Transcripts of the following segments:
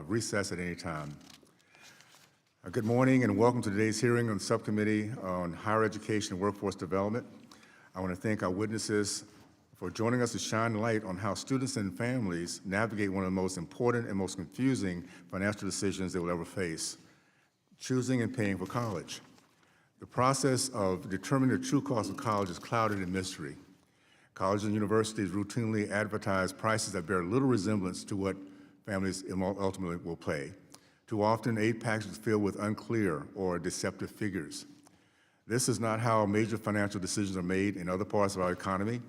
recess at any time. Good morning and welcome to today's hearing on the Subcommittee on Higher Education and Workforce Development. I want to thank our witnesses for joining us to shine light on how students and families navigate one of the most important and most confusing financial decisions they will ever face: choosing and paying for college. The process of determining the true cost of college is clouded in mystery. Colleges and universities routinely advertise prices that bear little resemblance to what families ultimately will pay. Too often, aid packages filled with unclear or deceptive figures. This is not how major financial decisions are made in other parts of our economy.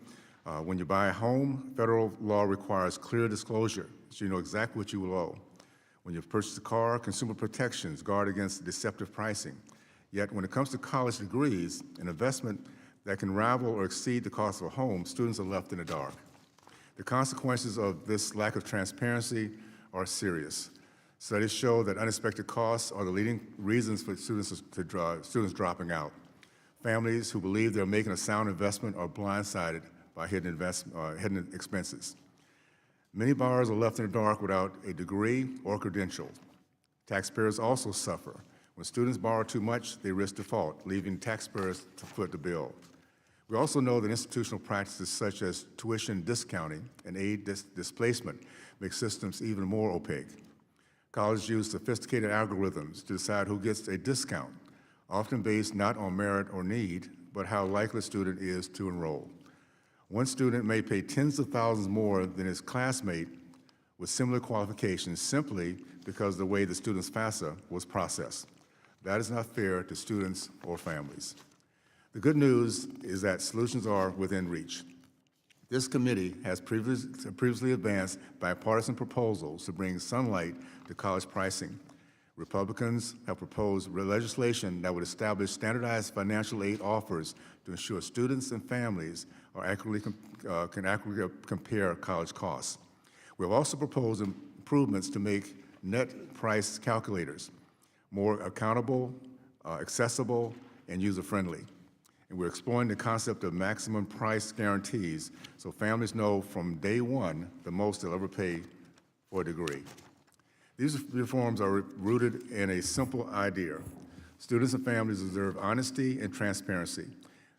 When you buy a home, federal law requires clear disclosure, so you know exactly what you will owe. When you purchase a car, consumer protections guard against deceptive pricing. Yet when it comes to college degrees, an investment that can rival or exceed the cost of a home, students are left in the dark. The consequences of this lack of transparency are serious. Studies show that unexpected costs are the leading reasons for students dropping out. Families who believe they're making a sound investment are blindsided by hidden expenses. Many borrowers are left in the dark without a degree or credential. Taxpayers also suffer. When students borrow too much, they risk default, leaving taxpayers to foot the bill. We also know that institutional practices such as tuition discounting and aid displacement make systems even more opaque. Colleges use sophisticated algorithms to decide who gets a discount, often based not on merit or need, but how likely a student is to enroll. One student may pay tens of thousands more than his classmate with similar qualifications simply because of the way the student's FAFSA was processed. That is not fair to students or families. The good news is that solutions are within reach. This committee has previously advanced bipartisan proposals to bring sunlight to college pricing. Republicans have proposed legislation that would establish standardized financial aid offers to ensure students and families are can accurately compare college costs. We have also proposed improvements to make net price calculators more accountable, accessible, and user-friendly. And we're exploring the concept of maximum price guarantees so families know from day one the most they'll ever pay for a degree. These reforms are rooted in a simple idea. Students and families deserve honesty and transparency.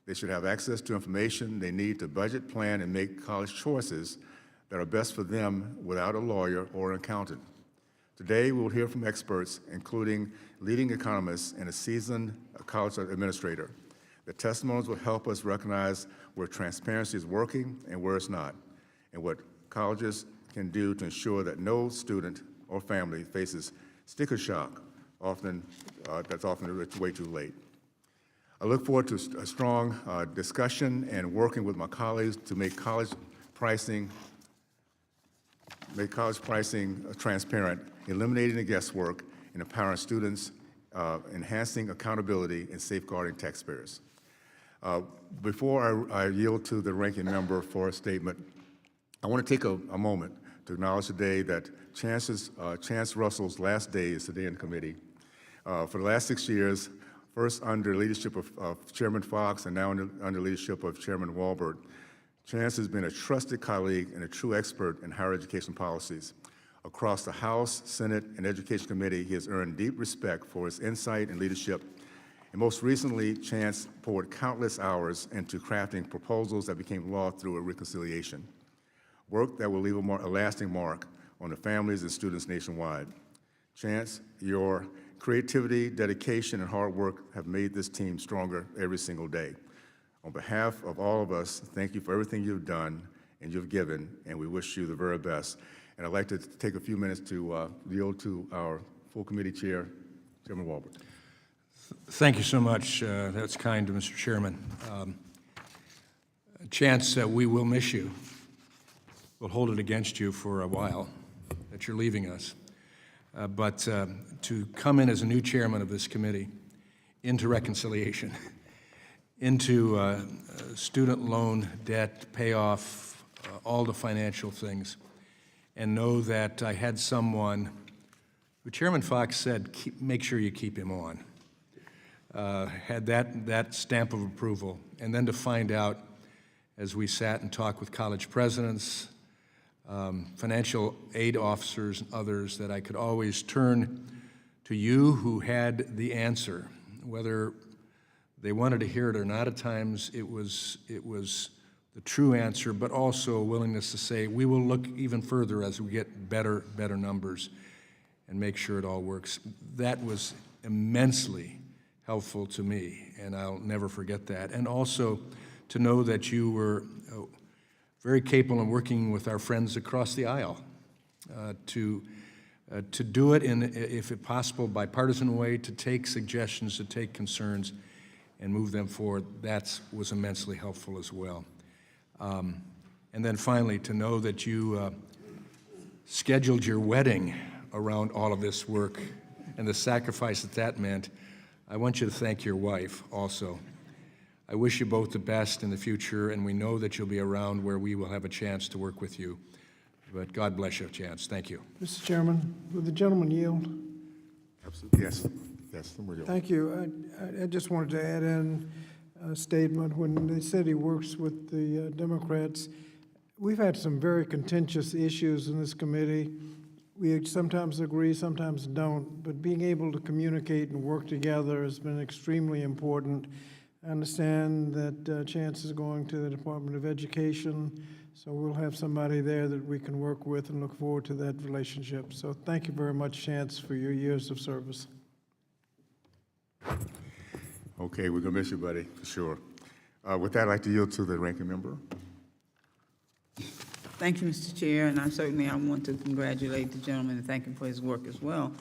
They should have access to information they need to budget, plan, and make college choices that are best for them without a lawyer or an accountant. Today, we will hear from experts, including leading economists and a seasoned college administrator. The testimonies will help us recognize where transparency is working and where it's not, and what colleges can do to ensure that no student or family faces sticker shock, that's often way too late. I look forward to a strong discussion and working with my colleagues to make college pricing transparent, eliminating the guesswork, and empowering students, enhancing accountability, and safeguarding taxpayers. Before I yield to the ranking member for a statement, I want to take a moment to acknowledge today that Chance Russell's last day is today in committee. For the last 6 years, first under leadership of Chairman Fox and now under leadership of Chairman Walbert, Chance has been a trusted colleague and a true expert in higher education policies. Across the House, Senate, and Education Committee, he has earned deep respect for his insight and leadership. And most recently, Chance poured countless hours into crafting proposals that became law through a reconciliation, work that will leave a lasting mark on the families and students nationwide. Chance, your creativity, dedication, and hard work have made this team stronger every single day. On behalf of all of us, thank you for everything you've done and you've given, and we wish you the very best. And I'd like to take a few minutes to yield to our full committee chair, Chairman Walbert. Thank you so much. That's kind to Mr. Chairman. Chance, we will miss you. We'll hold it against you for a while that you're leaving us. But to come in as a new chairman of this committee into reconciliation, into student loan debt payoff, all the financial things, and know that I had someone who Chairman Fox said, make sure you keep him on. Had that stamp of approval, and then to find out as we sat and talked with college presidents, financial aid officers and others, that I could always turn to you who had the answer. Whether they wanted to hear it or not, at times it was the true answer, but also a willingness to say, we will look even further as we get better numbers and make sure it all works. That was immensely helpful to me, and I'll never forget that. And also to know that you were very capable in working with our friends across the aisle to do it in, if it possible, bipartisan way, to take suggestions, to take concerns, and move them forward. That was immensely helpful as well. And then finally, to know that you scheduled your wedding around all of this work and the sacrifice that meant. I want you to thank your wife also. I wish you both the best in the future, and we know that you'll be around where we will have a chance to work with you. But God bless you, Chance. Thank you. Mr. Chairman, would the gentleman yield? Absolutely. Yes. Yes. Thank you. I just wanted to add in a statement. When they said he works with the Democrats, we've had some very contentious issues in this committee. We sometimes agree, sometimes don't, but being able to communicate and work together has been extremely important. I understand that Chance is going to the Department of Education, so we'll have somebody there that we can work with and look forward to that relationship. So thank you very much, Chance, for your years of service. Okay, we're going to miss you, buddy, for sure. With that, I'd like to yield to the ranking member. Thank you, Mr. Chair, and I want to congratulate the gentleman and thank him for his work as well.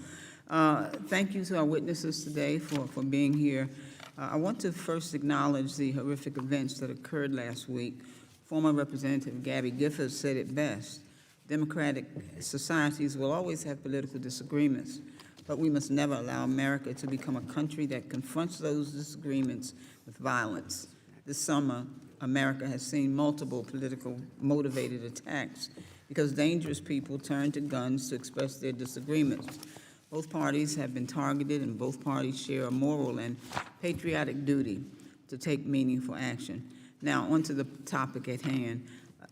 Thank you to our witnesses today for being here. I want to first acknowledge the horrific events that occurred last week. Former Representative Gabby Giffords said it best: democratic societies will always have political disagreements, but we must never allow America to become a country that confronts those disagreements with violence. This summer, America has seen multiple political motivated attacks because dangerous people turn to guns to express their disagreements. Both parties have been targeted, and both parties share a moral and patriotic duty to take meaningful action. Now, onto the topic at hand.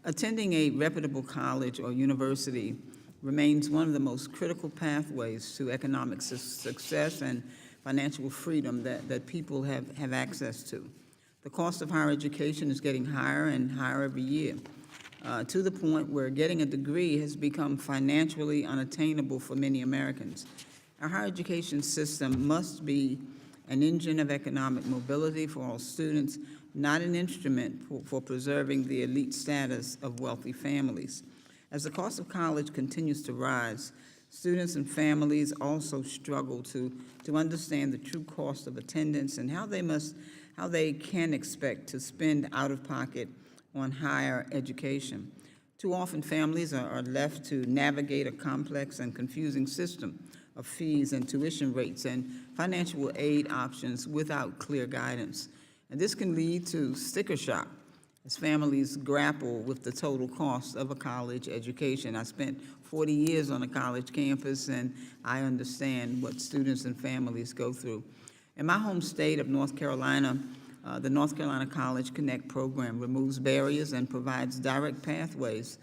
Attending a reputable college or university remains one of the most critical pathways to economic success and financial freedom that people have access to. The cost of higher education is getting higher and higher every year, to the point where getting a degree has become financially unattainable for many Americans. Our higher education system must be an engine of economic mobility for all students, not an instrument for preserving the elite status of wealthy families. As the cost of college continues to rise, students and families also struggle to understand the true cost of attendance and how they can expect to spend out of pocket on higher education. Too often, families are left to navigate a complex and confusing system of fees and tuition rates and financial aid options without clear guidance. And this can lead to sticker shock as families grapple with the total cost of a college education. I spent 40 years on a college campus, and I understand what students and families go through. In my home state of North Carolina, the North Carolina College Connect program removes barriers and provides direct pathways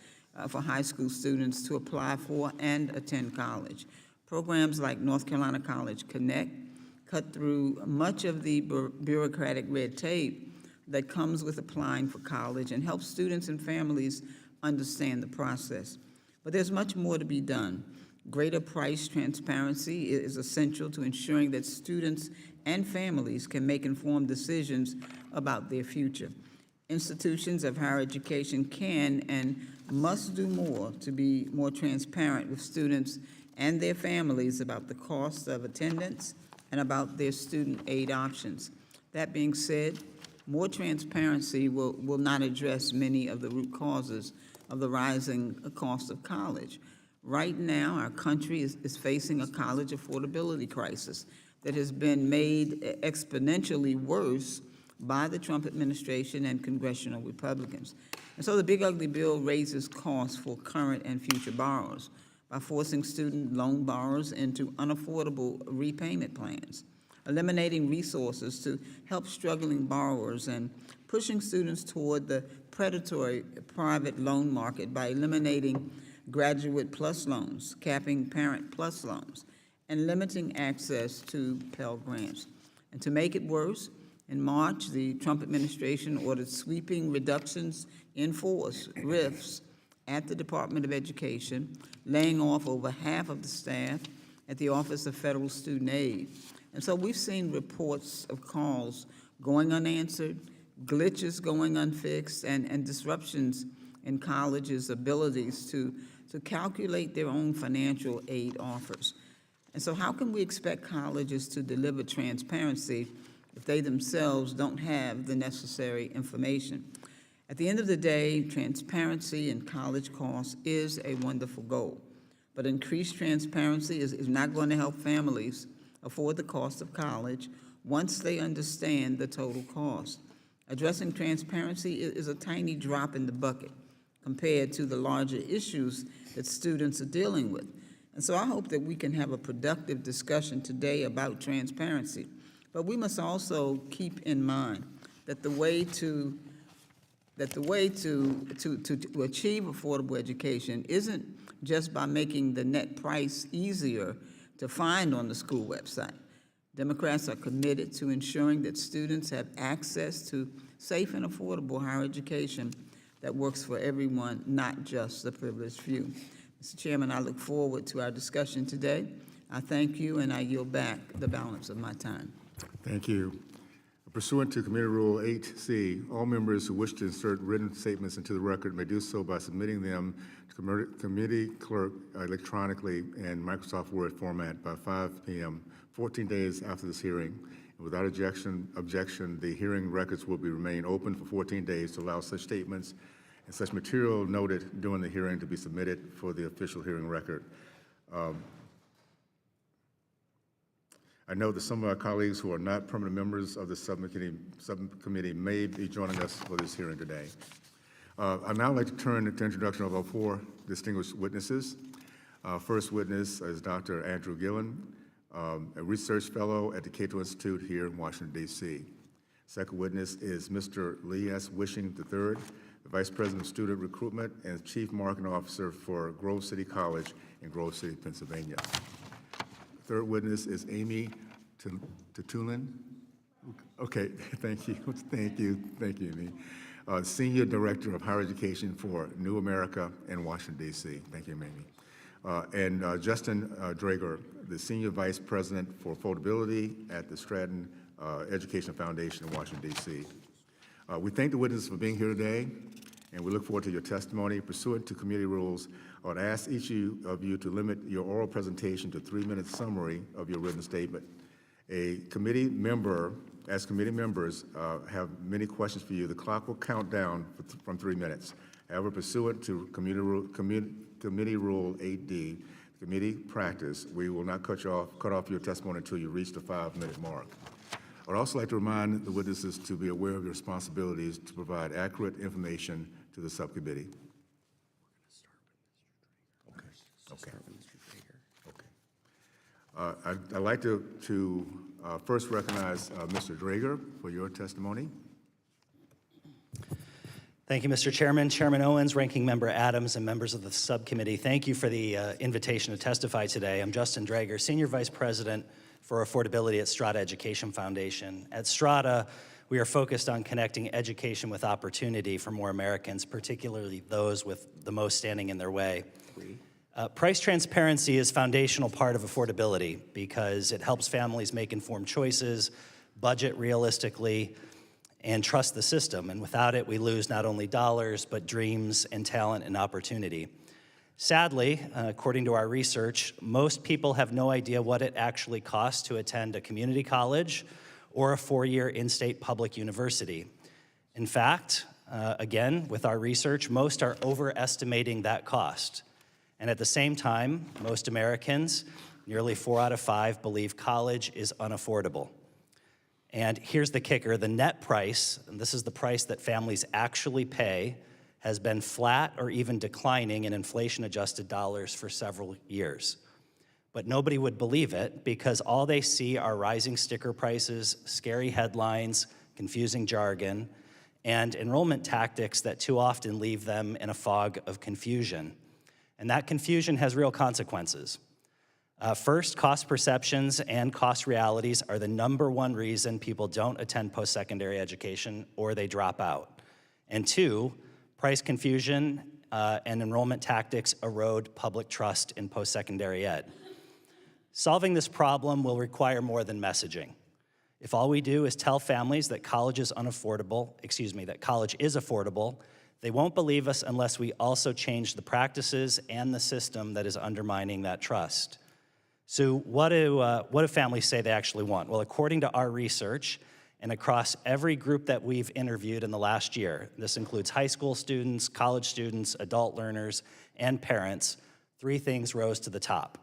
for high school students to apply for and attend college. Programs like North Carolina College Connect cut through much of the bureaucratic red tape that comes with applying for college and help students and families understand the process. But there's much more to be done. Greater price transparency is essential to ensuring that students and families can make informed decisions about their future. Institutions of higher education can and must do more to be more transparent with students and their families about the cost of attendance and about their student aid options. That being said, more transparency will not address many of the root causes of the rising cost of college. Right now, our country is facing a college affordability crisis that has been made exponentially worse by the Trump administration and congressional Republicans. And so the Big Ugly Bill raises costs for current and future borrowers by forcing student loan borrowers into unaffordable repayment plans. eliminating resources to help struggling borrowers, and pushing students toward the predatory private loan market by eliminating graduate plus loans, capping parent plus loans, and limiting access to Pell Grants. And to make it worse, in March, the Trump administration ordered sweeping reductions in force, RIFs, at the Department of Education, laying off over half of the staff at the Office of Federal Student Aid. And so we've seen reports of calls going unanswered, glitches going unfixed, and disruptions in colleges' abilities to calculate their own financial aid offers. And so how can we expect colleges to deliver transparency if they themselves don't have the necessary information? At the end of the day, transparency in college costs is a wonderful goal, but increased transparency is not going to help families afford the cost of college once they understand the total cost. Addressing transparency is a tiny drop in the bucket compared to the larger issues that students are dealing with. And so I hope that we can have a productive discussion today about transparency. But we must also keep in mind that the way to achieve affordable education isn't just by making the net price easier to find on the school website. Democrats are committed to ensuring that students have access to safe and affordable higher education that works for everyone, not just the privileged few. Mr. Chairman, I look forward to our discussion today. I thank you, and I yield back the balance of my time. Thank you. Pursuant to Committee Rule 8C, all members who wish to insert written statements into the record may do so by submitting them to committee clerk electronically in Microsoft Word format by 5 p.m., 14 days after this hearing. And without objection, the hearing records will remain open for 14 days to allow such statements and such material noted during the hearing to be submitted for the official hearing record. I know that some of our colleagues who are not permanent members of the subcommittee may be joining us for this hearing today. I'd now like to turn to the introduction of our 4 distinguished witnesses. First witness is Dr. Andrew Gillen, a research fellow at the Cato Institute here in Washington, D.C. Second witness is Mr. Lee S. Wishing III, the Vice President of Student Recruitment and Chief Marketing Officer for Grove City College in Grove City, Pennsylvania. Third witness is Amy Tatulin. Okay, thank you, Amy. Senior Director of Higher Education for New America in Washington, D.C. Thank you, Amy. And Justin Drager, the Senior Vice President for Affordability at the Stratton Education Foundation in Washington, D.C. We thank the witnesses for being here today, and we look forward to your testimony. Pursuant to committee rules, I would ask each of you to limit your oral presentation to a 3-minute summary of your written statement. As committee members have many questions for you, the clock will count down from 3 minutes. However, pursuant to Committee Rule 8D, committee practice, we will not cut off your testimony until you reach the 5-minute mark. I would also like to remind the witnesses to be aware of your responsibilities to provide accurate information to the subcommittee. I'd like to first recognize Mr. Drager for your testimony. Thank you, Mr. Chairman, Chairman Owens, Ranking Member Adams, and members of the subcommittee. Thank you for the invitation to testify today. I'm Justin Drager, Senior Vice President for Affordability at Strata Education Foundation. At Strata, we are focused on connecting education with opportunity for more Americans, particularly those with the most standing in their way. Price transparency is a foundational part of affordability because it helps families make informed choices, budget realistically, and trust the system. And without it, we lose not only dollars, but dreams and talent and opportunity. Sadly, according to our research, most people have no idea what it actually costs to attend a community college or a 4-year in-state public university. In fact, again, with our research, most are overestimating that cost. And at the same time, most Americans, nearly 4 out of 5, believe college is unaffordable. And here's the kicker, the net price, and this is the price that families actually pay, has been flat or even declining in inflation-adjusted dollars for several years. But nobody would believe it because all they see are rising sticker prices, scary headlines, confusing jargon, and enrollment tactics that too often leave them in a fog of confusion. And that confusion has real consequences. First, cost perceptions and cost realities are the #1 reason people don't attend post-secondary education or they drop out. And two, price confusion and enrollment tactics erode public trust in post-secondary ed. Solving this problem will require more than messaging. If all we do is tell families that college is affordable, they won't believe us unless we also change the practices and the system that is undermining that trust. So what do families say they actually want? Well, according to our research, and across every group that we've interviewed in the last year, this includes high school students, college students, adult learners, and parents, 3 things rose to the top.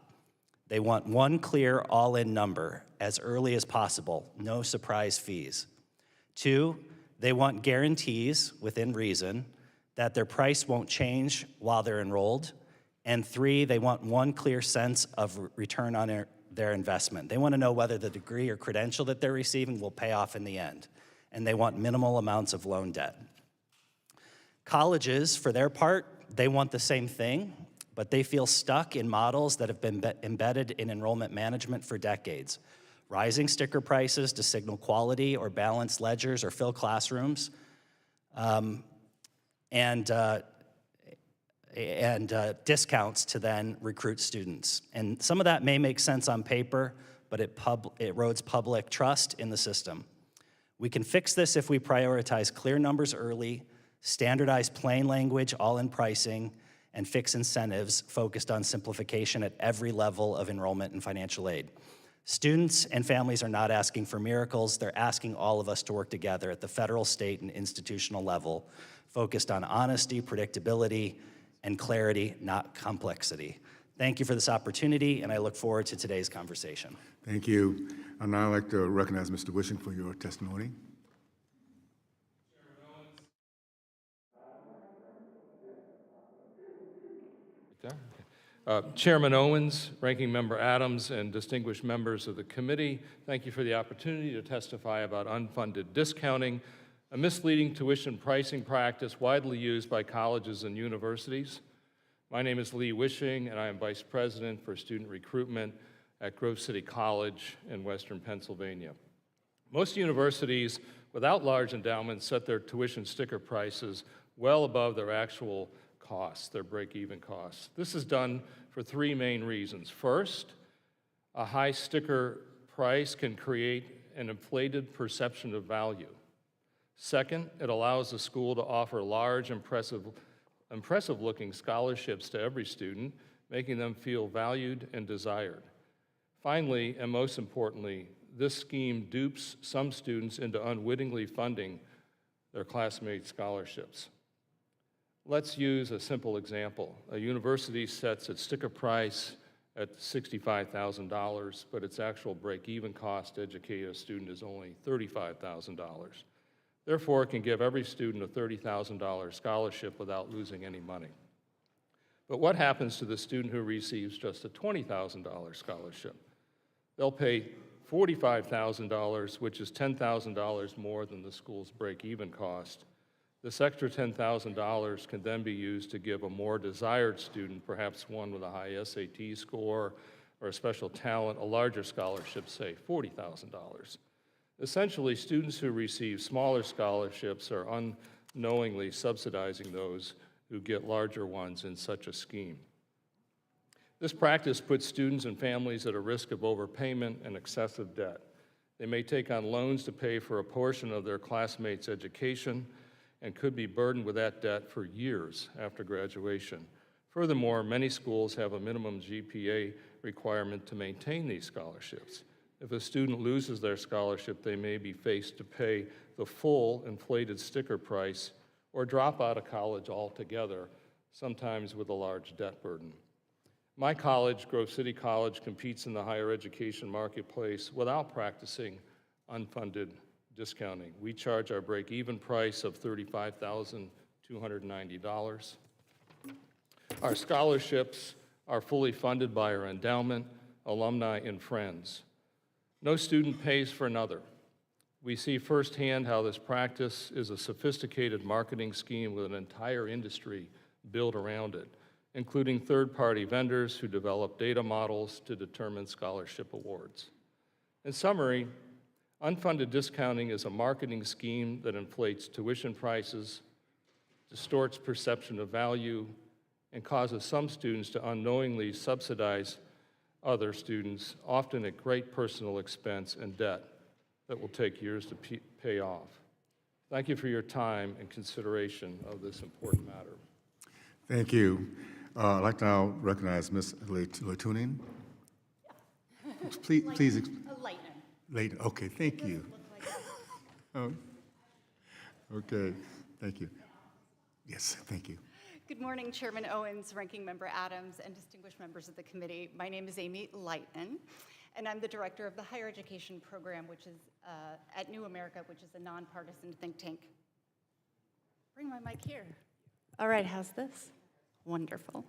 They want one clear all-in number as early as possible, no surprise fees. 2, they want guarantees within reason that their price won't change while they're enrolled. And 3, they want one clear sense of return on their investment. They want to know whether the degree or credential that they're receiving will pay off in the end. And they want minimal amounts of loan debt. Colleges, for their part, they want the same thing, but they feel stuck in models that have been embedded in enrollment management for decades. Rising sticker prices to signal quality or balance ledgers or fill classrooms, and discounts to then recruit students. And some of that may make sense on paper, but it erodes public trust in the system. We can fix this if we prioritize clear numbers early, standardize plain language all in pricing, and fix incentives focused on simplification at every level of enrollment and financial aid. Students and families are not asking for miracles. They're asking all of us to work together at the federal, state, and institutional level, focused on honesty, predictability, and clarity, not complexity. Thank you for this opportunity, and I look forward to today's conversation. Thank you. I'd now like to recognize Mr. Wishing for your testimony. Chairman Owens, Ranking Member Adams, and distinguished members of the committee, thank you for the opportunity to testify about unfunded discounting, a misleading tuition pricing practice widely used by colleges and universities. My name is Lee Wishing, and I am Vice President for Student Recruitment at Grove City College in Western Pennsylvania. Most universities without large endowments set their tuition sticker prices well above their actual costs, their break-even costs. This is done for 3 main reasons. First, a high sticker price can create an inflated perception of value. Second, it allows the school to offer large, impressive-looking scholarships to every student, making them feel valued and desired. Finally, and most importantly, this scheme dupes some students into unwittingly funding their classmates' scholarships. Let's use a simple example. A university sets its sticker price at $65,000, but its actual break-even cost to educate a student is only $35,000. Therefore, it can give every student a $30,000 scholarship without losing any money. But what happens to the student who receives just a $20,000 scholarship? They'll pay $45,000, which is $10,000 more than the school's break-even cost. This extra $10,000 can then be used to give a more desired student, perhaps one with a high SAT score or a special talent, a larger scholarship, say $40,000. Essentially, students who receive smaller scholarships are unknowingly subsidizing those who get larger ones in such a scheme. This practice puts students and families at a risk of overpayment and excessive debt. They may take on loans to pay for a portion of their classmates' education and could be burdened with that debt for years after graduation. Furthermore, many schools have a minimum GPA requirement to maintain these scholarships. If a student loses their scholarship, they may be faced to pay the full inflated sticker price or drop out of college altogether, sometimes with a large debt burden. My college, Grove City College, competes in the higher education marketplace without practicing unfunded discounting. We charge our break-even price of $35,290. Our scholarships are fully funded by our endowment, alumni, and friends. No student pays for another. We see firsthand how this practice is a sophisticated marketing scheme with an entire industry built around it, including third-party vendors who develop data models to determine scholarship awards. In summary, unfunded discounting is a marketing scheme that inflates tuition prices, distorts perception of value, and causes some students to unknowingly subsidize other students, often at great personal expense and debt that will take years to pay off. Thank you for your time and consideration of this important matter. Thank you. I'd like to now recognize Ms. Latunin. Please. Later. Okay, thank you. Oh, okay, thank you. Yes, thank you. Good morning, Chairman Owens, Ranking Member Adams, and distinguished members of the committee. My name is Amy Leighton, and I'm the director of the Higher Education Program, which is at New America, which is a nonpartisan think tank. Bring my mic here. All right, how's this? Wonderful.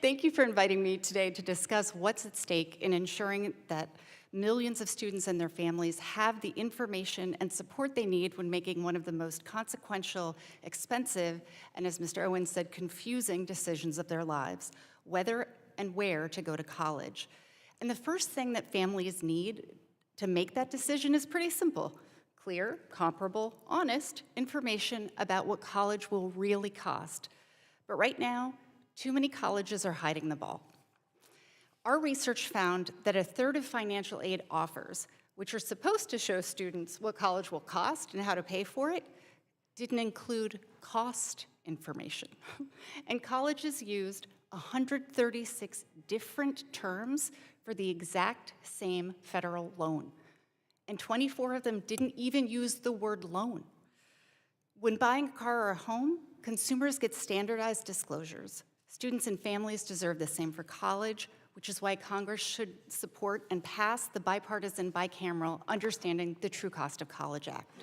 Thank you for inviting me today to discuss what's at stake in ensuring that millions of students and their families have the information and support they need when making one of the most consequential, expensive, and as Mr. Owens said, confusing decisions of their lives, whether and where to go to college. And the first thing that families need to make that decision is pretty simple: clear, comparable, honest information about what college will really cost. But right now, too many colleges are hiding the ball. Our research found that a third of financial aid offers, which are supposed to show students what college will cost and how to pay for it, didn't include cost information. And colleges used 136 different terms for the exact same federal loan. And 24 of them didn't even use the word loan. When buying a car or a home, consumers get standardized disclosures. Students and families deserve the same for college, which is why Congress should support and pass the bipartisan bicameral Understanding the True Cost of College Act.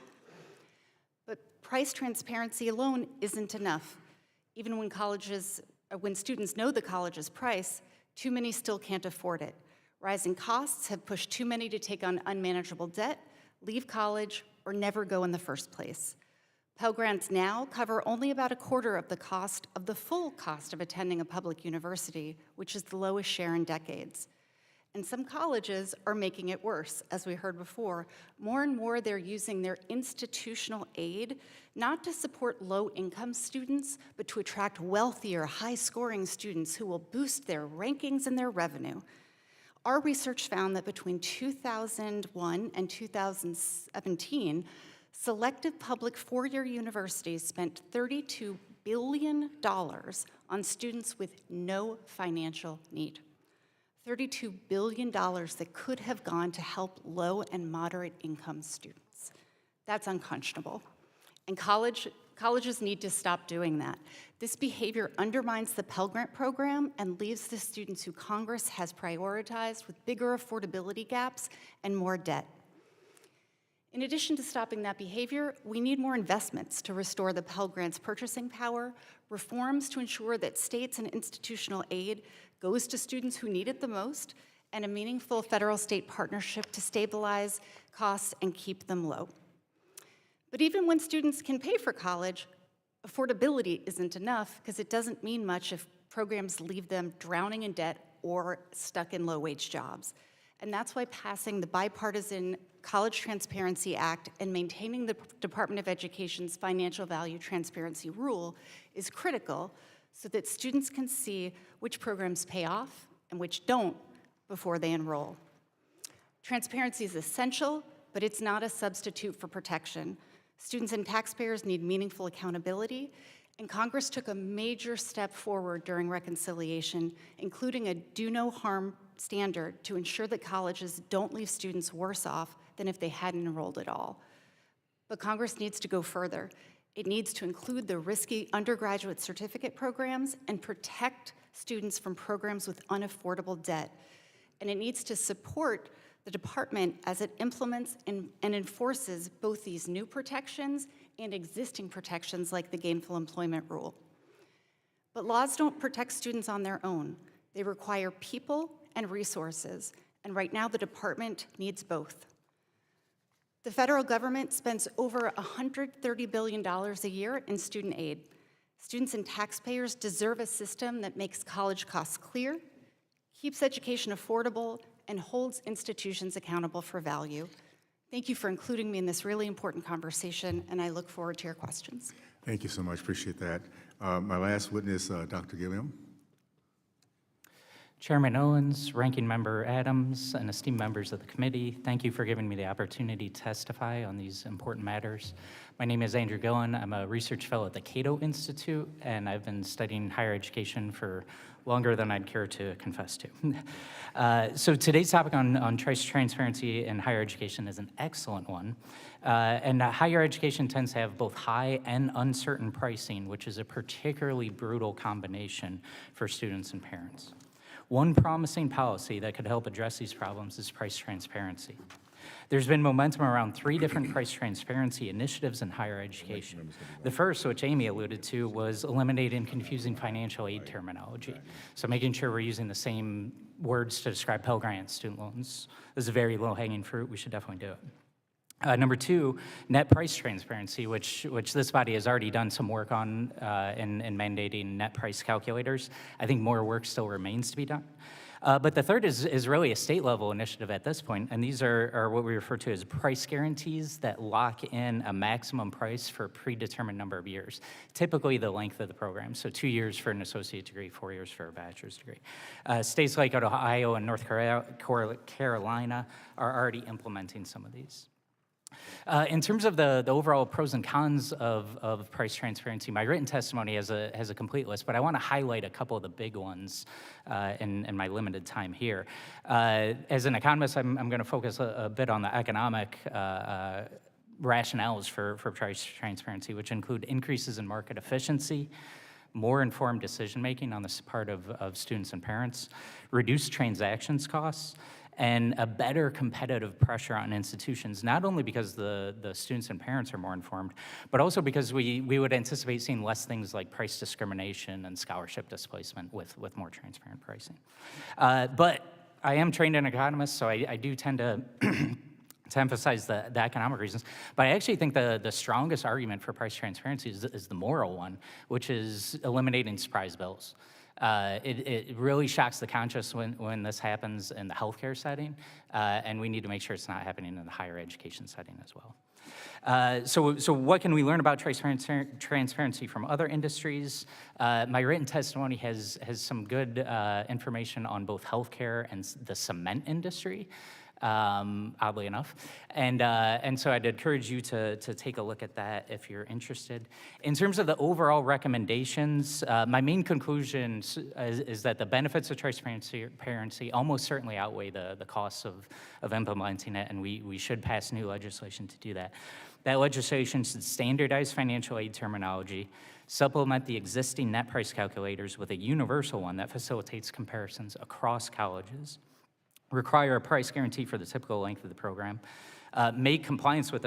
But price transparency alone isn't enough. Even when students know the college's price, too many still can't afford it. Rising costs have pushed too many to take on unmanageable debt, leave college, or never go in the first place. Pell Grants now cover only about a quarter of the full cost of attending a public university, which is the lowest share in decades. And some colleges are making it worse, as we heard before. More and more, they're using their institutional aid not to support low-income students, but to attract wealthier, high-scoring students who will boost their rankings and their revenue. Our research found that between 2001 and 2017, selective public four-year universities spent $32 billion on students with no financial need. $32 billion that could have gone to help low and moderate income students. That's unconscionable. And colleges need to stop doing that. This behavior undermines the Pell Grant program and leaves the students who Congress has prioritized with bigger affordability gaps and more debt. In addition to stopping that behavior, we need more investments to restore the Pell Grant's purchasing power, reforms to ensure that states and institutional aid goes to students who need it the most, and a meaningful federal-state partnership to stabilize costs and keep them low. But even when students can pay for college, affordability isn't enough because it doesn't mean much if programs leave them drowning in debt or stuck in low-wage jobs. And that's why passing the bipartisan College Transparency Act and maintaining the Department of Education's financial value transparency rule is critical so that students can see which programs pay off and which don't before they enroll. Transparency is essential, but it's not a substitute for protection. Students and taxpayers need meaningful accountability, and Congress took a major step forward during reconciliation, including a do-no-harm standard to ensure that colleges don't leave students worse off than if they hadn't enrolled at all. But Congress needs to go further. It needs to include the risky undergraduate certificate programs and protect students from programs with unaffordable debt. And it needs to support the department as it implements and enforces both these new protections and existing protections like the gainful employment rule. But laws don't protect students on their own. They require people and resources, and right now the department needs both. The federal government spends over $130 billion a year in student aid. Students and taxpayers deserve a system that makes college costs clear, keeps education affordable, and holds institutions accountable for value. Thank you for including me in this really important conversation, and I look forward to your questions. Thank you so much. Appreciate that. My last witness, Dr. Gilliam. Chairman Owens, Ranking Member Adams, and esteemed members of the committee, thank you for giving me the opportunity to testify on these important matters. My name is Andrew Gillen. I'm a research fellow at the Cato Institute, and I've been studying higher education for longer than I'd care to confess to. So today's topic on transparency in higher education is an excellent one. And higher education tends to have both high and uncertain pricing, which is a particularly brutal combination for students and parents. One promising policy that could help address these problems is price transparency. There's been momentum around 3 different price transparency initiatives in higher education. The first, which Amy alluded to, was eliminating confusing financial aid terminology. So making sure we're using the same words to describe Pell Grant student loans. This is a very low-hanging fruit. We should definitely do it. Number 2, net price transparency, which this body has already done some work on in mandating net price calculators. I think more work still remains to be done. But the third is really a state-level initiative at this point, and these are what we refer to as price guarantees that lock in a maximum price for a predetermined number of years, typically the length of the program, so 2 years for an associate degree, 4 years for a bachelor's degree. States like Ohio and North Carolina are already implementing some of these. In terms of the overall pros and cons of price transparency, my written testimony has a complete list, but I want to highlight a couple of the big ones in my limited time here. As an economist, I'm going to focus a bit on the economic rationales for price transparency, which include increases in market efficiency, more informed decision-making on the part of students and parents, reduced transactions costs, and a better competitive pressure on institutions, not only because the students and parents are more informed, but also because we would anticipate seeing less things like price discrimination and scholarship displacement with more transparent pricing. But I am trained as an economist, so I do tend to to emphasize the economic reasons. But I actually think the strongest argument for price transparency is the moral one, which is eliminating surprise bills. It really shocks the conscience when this happens in the healthcare setting, and we need to make sure it's not happening in the higher education setting as well. So what can we learn about transparency from other industries? My written testimony has some good information on both healthcare and the cement industry. Oddly enough. And so I'd encourage you to take a look at that if you're interested. In terms of the overall recommendations, my main conclusion is that the benefits of transparency almost certainly outweigh the costs of implementing it, and we should pass new legislation to do that. That legislation should standardize financial aid terminology, supplement the existing net price calculators with a universal one that facilitates comparisons across colleges, require a price guarantee for the typical length of the program, make compliance with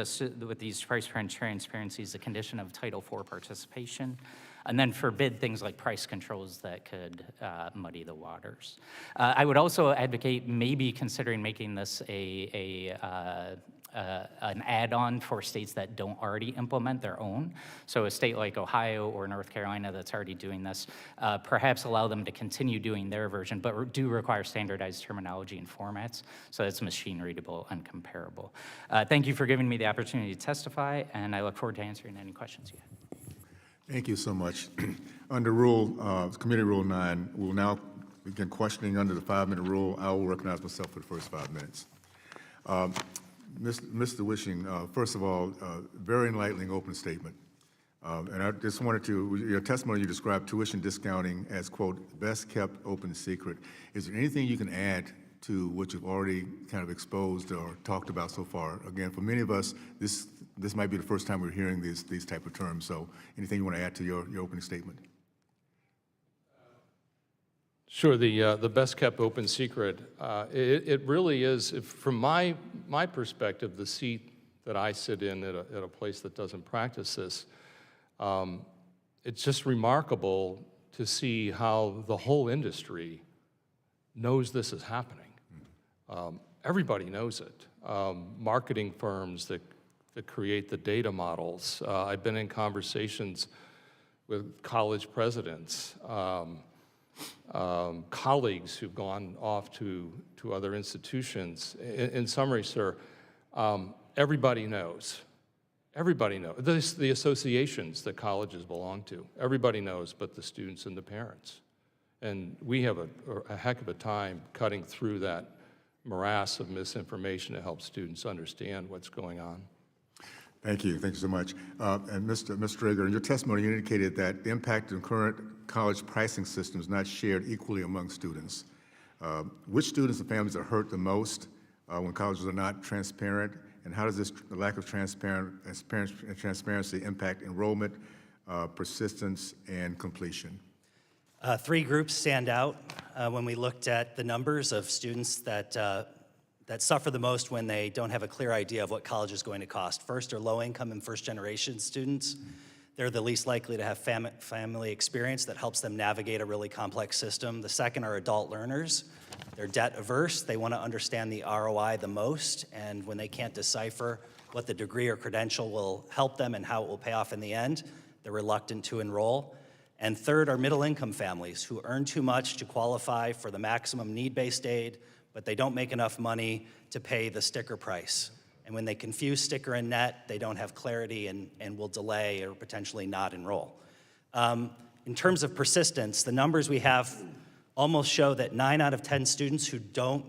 these price transparencies a condition of Title IV participation, and then forbid things like price controls that could muddy the waters. I would also advocate maybe considering making this an add-on for states that don't already implement their own. So a state like Ohio or North Carolina that's already doing this, perhaps allow them to continue doing their version, but do require standardized terminology and formats so that it's machine readable and comparable. Thank you for giving me the opportunity to testify, and I look forward to answering any questions you have. Thank you so much. Under Committee Rule 9, we'll now begin questioning under the 5-minute rule. I will recognize myself for the first 5 minutes. Mr. Wishing, first of all, very enlightening open statement. And I just wanted to, your testimony, you described tuition discounting as, quote, best kept open secret. Is there anything you can add to what you've already kind of exposed or talked about so far? Again, for many of us, this might be the first time we're hearing these type of terms. So anything you want to add to your opening statement? Sure, the best kept open secret. It really is, from my perspective, the seat that I sit in at a place that doesn't practice this, it's just remarkable to see how the whole industry knows this is happening. Everybody knows it. Marketing firms that create the data models. I've been in conversations with college presidents, colleagues who've gone off to other institutions. In summary, sir, everybody knows. Everybody knows. The associations that colleges belong to. Everybody knows but the students and the parents. And we have a heck of a time cutting through that morass of misinformation to help students understand what's going on. Thank you so much. And Mr. Drager, in your testimony, you indicated that the impact of the current college pricing system is not shared equally among students. Which students and families are hurt the most when colleges are not transparent, and how does the lack of transparency impact enrollment, persistence, and completion? Three groups stand out when we looked at the numbers of students that suffer the most when they don't have a clear idea of what college is going to cost. First are low-income and first-generation students. They're the least likely to have family experience that helps them navigate a really complex system. The second are adult learners. They're debt-averse. They want to understand the ROI the most, and when they can't decipher what the degree or credential will help them and how it will pay off in the end, they're reluctant to enroll. And third are middle-income families who earn too much to qualify for the maximum need-based aid, but they don't make enough money to pay the sticker price. And when they confuse sticker and net, they don't have clarity and will delay or potentially not enroll. In terms of persistence, the numbers we have almost show that 9 out of 10 students who don't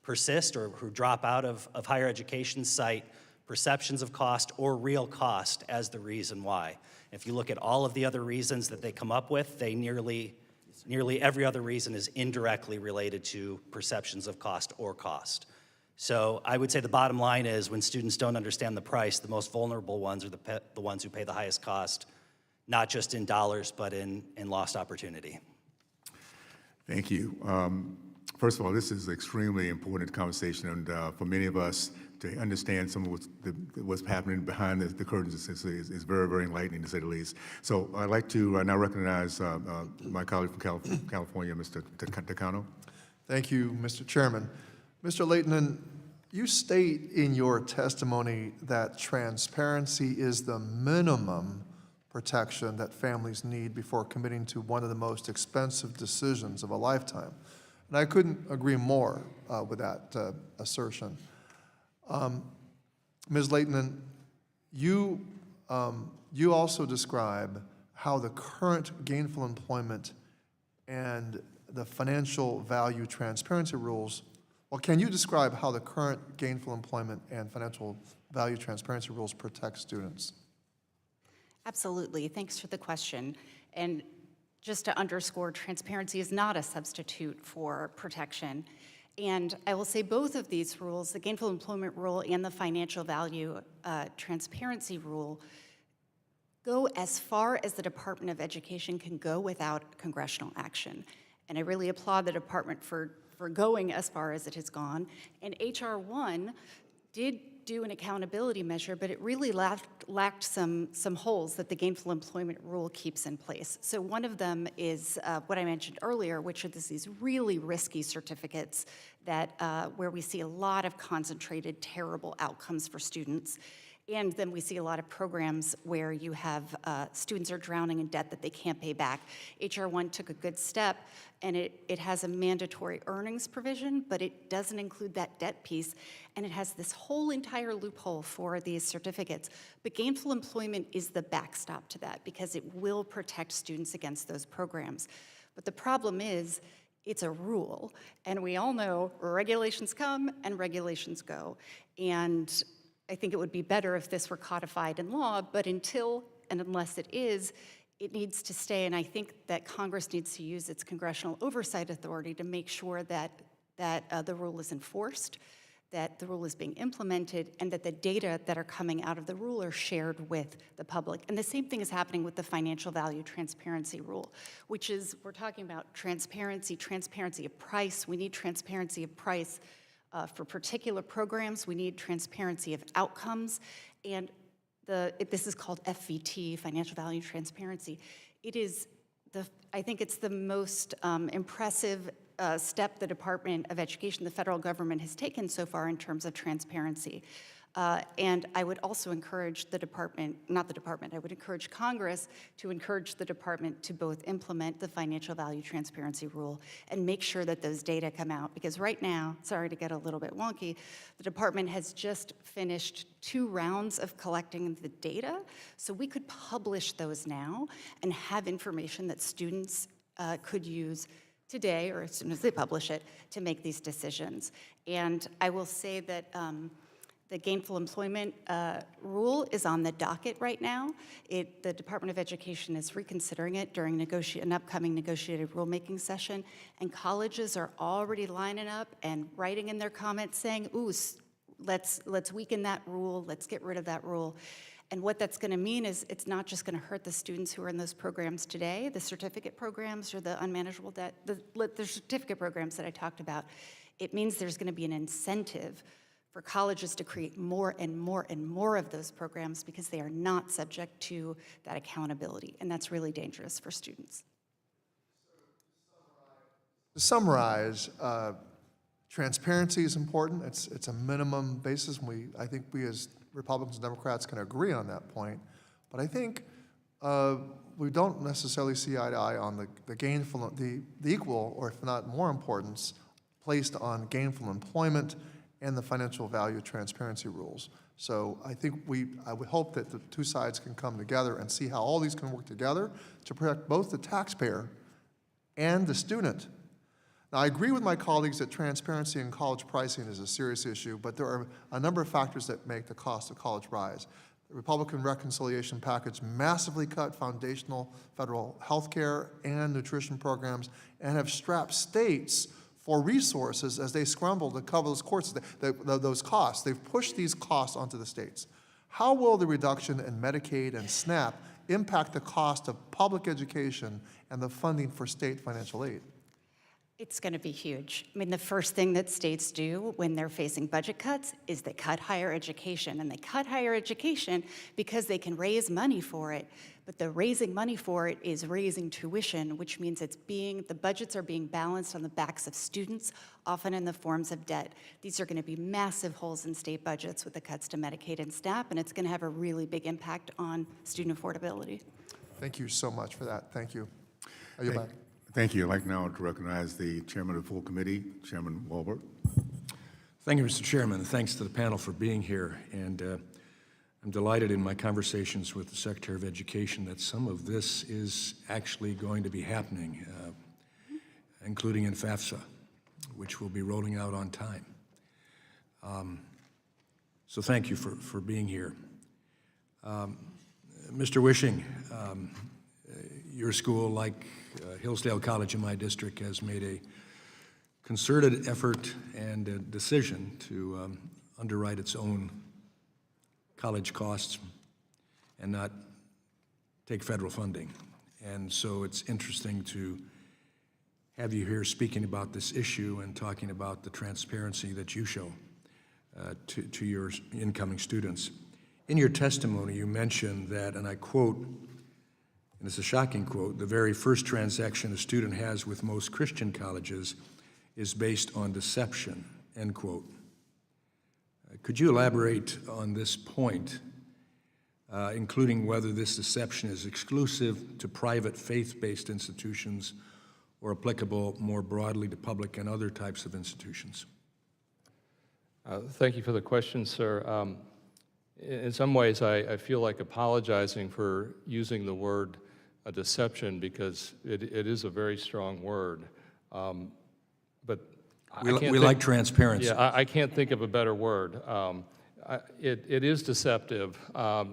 persist or who drop out of higher education cite perceptions of cost or real cost as the reason why. If you look at all of the other reasons that they come up with, they nearly every other reason is indirectly related to perceptions of cost or cost. So I would say the bottom line is when students don't understand the price, the most vulnerable ones are the ones who pay the highest cost, not just in dollars, but in lost opportunity. Thank you. First of all, this is an extremely important conversation, and for many of us to understand some of what's happening behind the curtains is very, very enlightening, to say the least. So I'd like to now recognize my colleague from California, Mr. Takano. Thank you, Mr. Chairman. Mr. Leighton, you state in your testimony that transparency is the minimum protection that families need before committing to one of the most expensive decisions of a lifetime. And I couldn't agree more with that assertion. Ms. Leighton, you also describe how the current gainful employment and the financial value transparency rules, well, can you describe how the current gainful employment and financial value transparency rules protect students? Absolutely. Thanks for the question. And just to underscore, transparency is not a substitute for protection. And I will say both of these rules, the gainful employment rule and the financial value transparency rule, go as far as the Department of Education can go without congressional action. And I really applaud the department for going as far as it has gone. And H.R. 1 did do an accountability measure, but it really lacked some holes that the gainful employment rule keeps in place. So one of them is what I mentioned earlier, which are these really risky certificates that where we see a lot of concentrated, terrible outcomes for students. And then we see a lot of programs where you have students are drowning in debt that they can't pay back. H.R. 1 took a good step, and it has a mandatory earnings provision, but it doesn't include that debt piece, and it has this whole entire loophole for these certificates. But gainful employment is the backstop to that because it will protect students against those programs. But the problem is, it's a rule, and we all know regulations come and regulations go. And I think it would be better if this were codified in law, but until and unless it is, it needs to stay. And I think that Congress needs to use its congressional oversight authority to make sure that the rule is enforced, that the rule is being implemented, and that the data that are coming out of the rule are shared with the public. And the same thing is happening with the financial value transparency rule, which is, we're talking about transparency of price. We need transparency of price. For particular programs, we need transparency of outcomes, and this is called FVT, financial value transparency. It is I think it's the most impressive step the Department of Education, the federal government, has taken so far in terms of transparency. And I would also encourage the department, not the department, I would encourage Congress to encourage the department to both implement the financial value transparency rule and make sure that those data come out. Because right now, sorry to get a little bit wonky, the department has just finished 2 rounds of collecting the data. So we could publish those now and have information that students could use today or as soon as they publish it to make these decisions. And I will say that the gainful employment rule is on the docket right now. The Department of Education is reconsidering it during an upcoming negotiated rulemaking session, and colleges are already lining up and writing in their comments saying, ooh, let's weaken that rule, let's get rid of that rule. And what that's going to mean is it's not just going to hurt the students who are in those programs today, the certificate programs or the unmanageable debt, the certificate programs that I talked about. It means there's going to be an incentive for colleges to create more and more and more of those programs because they are not subject to that accountability, and that's really dangerous for students. To summarize, transparency is important. It's a minimum basis. I think we as Republicans and Democrats can agree on that point. But I think we don't necessarily see eye to eye on the gainful, the equal, or if not more importance, placed on gainful employment and the financial value transparency rules. So I think I would hope that the 2 sides can come together and see how all these can work together to protect both the taxpayer and the student. Now, I agree with my colleagues that transparency in college pricing is a serious issue, but there are a number of factors that make the cost of college rise. The Republican reconciliation package massively cut foundational federal health care and nutrition programs and have strapped states for resources as they scramble to cover those costs. They've pushed these costs onto the states. How will the reduction in Medicaid and SNAP impact the cost of public education and the funding for state financial aid? It's going to be huge. I mean, the first thing that states do when they're facing budget cuts is they cut higher education. And they cut higher education because they can raise money for it. But the raising money for it is raising tuition, which means the budgets are being balanced on the backs of students, often in the forms of debt. These are going to be massive holes in state budgets with the cuts to Medicaid and SNAP, and it's going to have a really big impact on student affordability. Thank you so much for that. Thank you. Are you back? Thank you. I'd like now to recognize the chairman of the full committee, Chairman Walbert. Thank you, Mr. Chairman. Thanks to the panel for being here. And I'm delighted in my conversations with the Secretary of Education that some of this is actually going to be happening, including in FAFSA, which will be rolling out on time. So thank you for being here. Mr. Wishing, your school, like Hillsdale College in my district, has made a concerted effort and a decision to underwrite its own college costs and not take federal funding. And so it's interesting to have you here speaking about this issue and talking about the transparency that you show to your incoming students. In your testimony, you mentioned that, and I quote, and it's a shocking quote, the very first transaction a student has with most Christian colleges is based on deception, end quote. Could you elaborate on this point, including whether this deception is exclusive to private faith-based institutions or applicable more broadly to public and other types of institutions? Thank you for the question, sir. In some ways, I feel like apologizing for using the word a deception because it is a very strong word. But we like transparency. Yeah, I can't think of a better word. It is deceptive.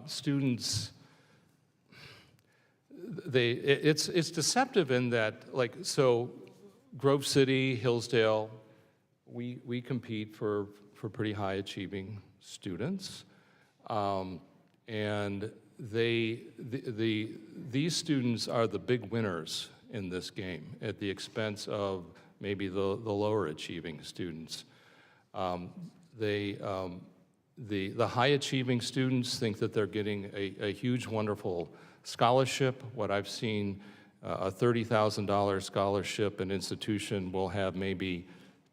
Students, it's deceptive in that, like, so Grove City, Hillsdale, we compete for pretty high achieving students. And these students are the big winners in this game at the expense of maybe the lower achieving students. The high achieving students think that they're getting a huge, wonderful scholarship. What I've seen A $30,000 scholarship, an institution will have maybe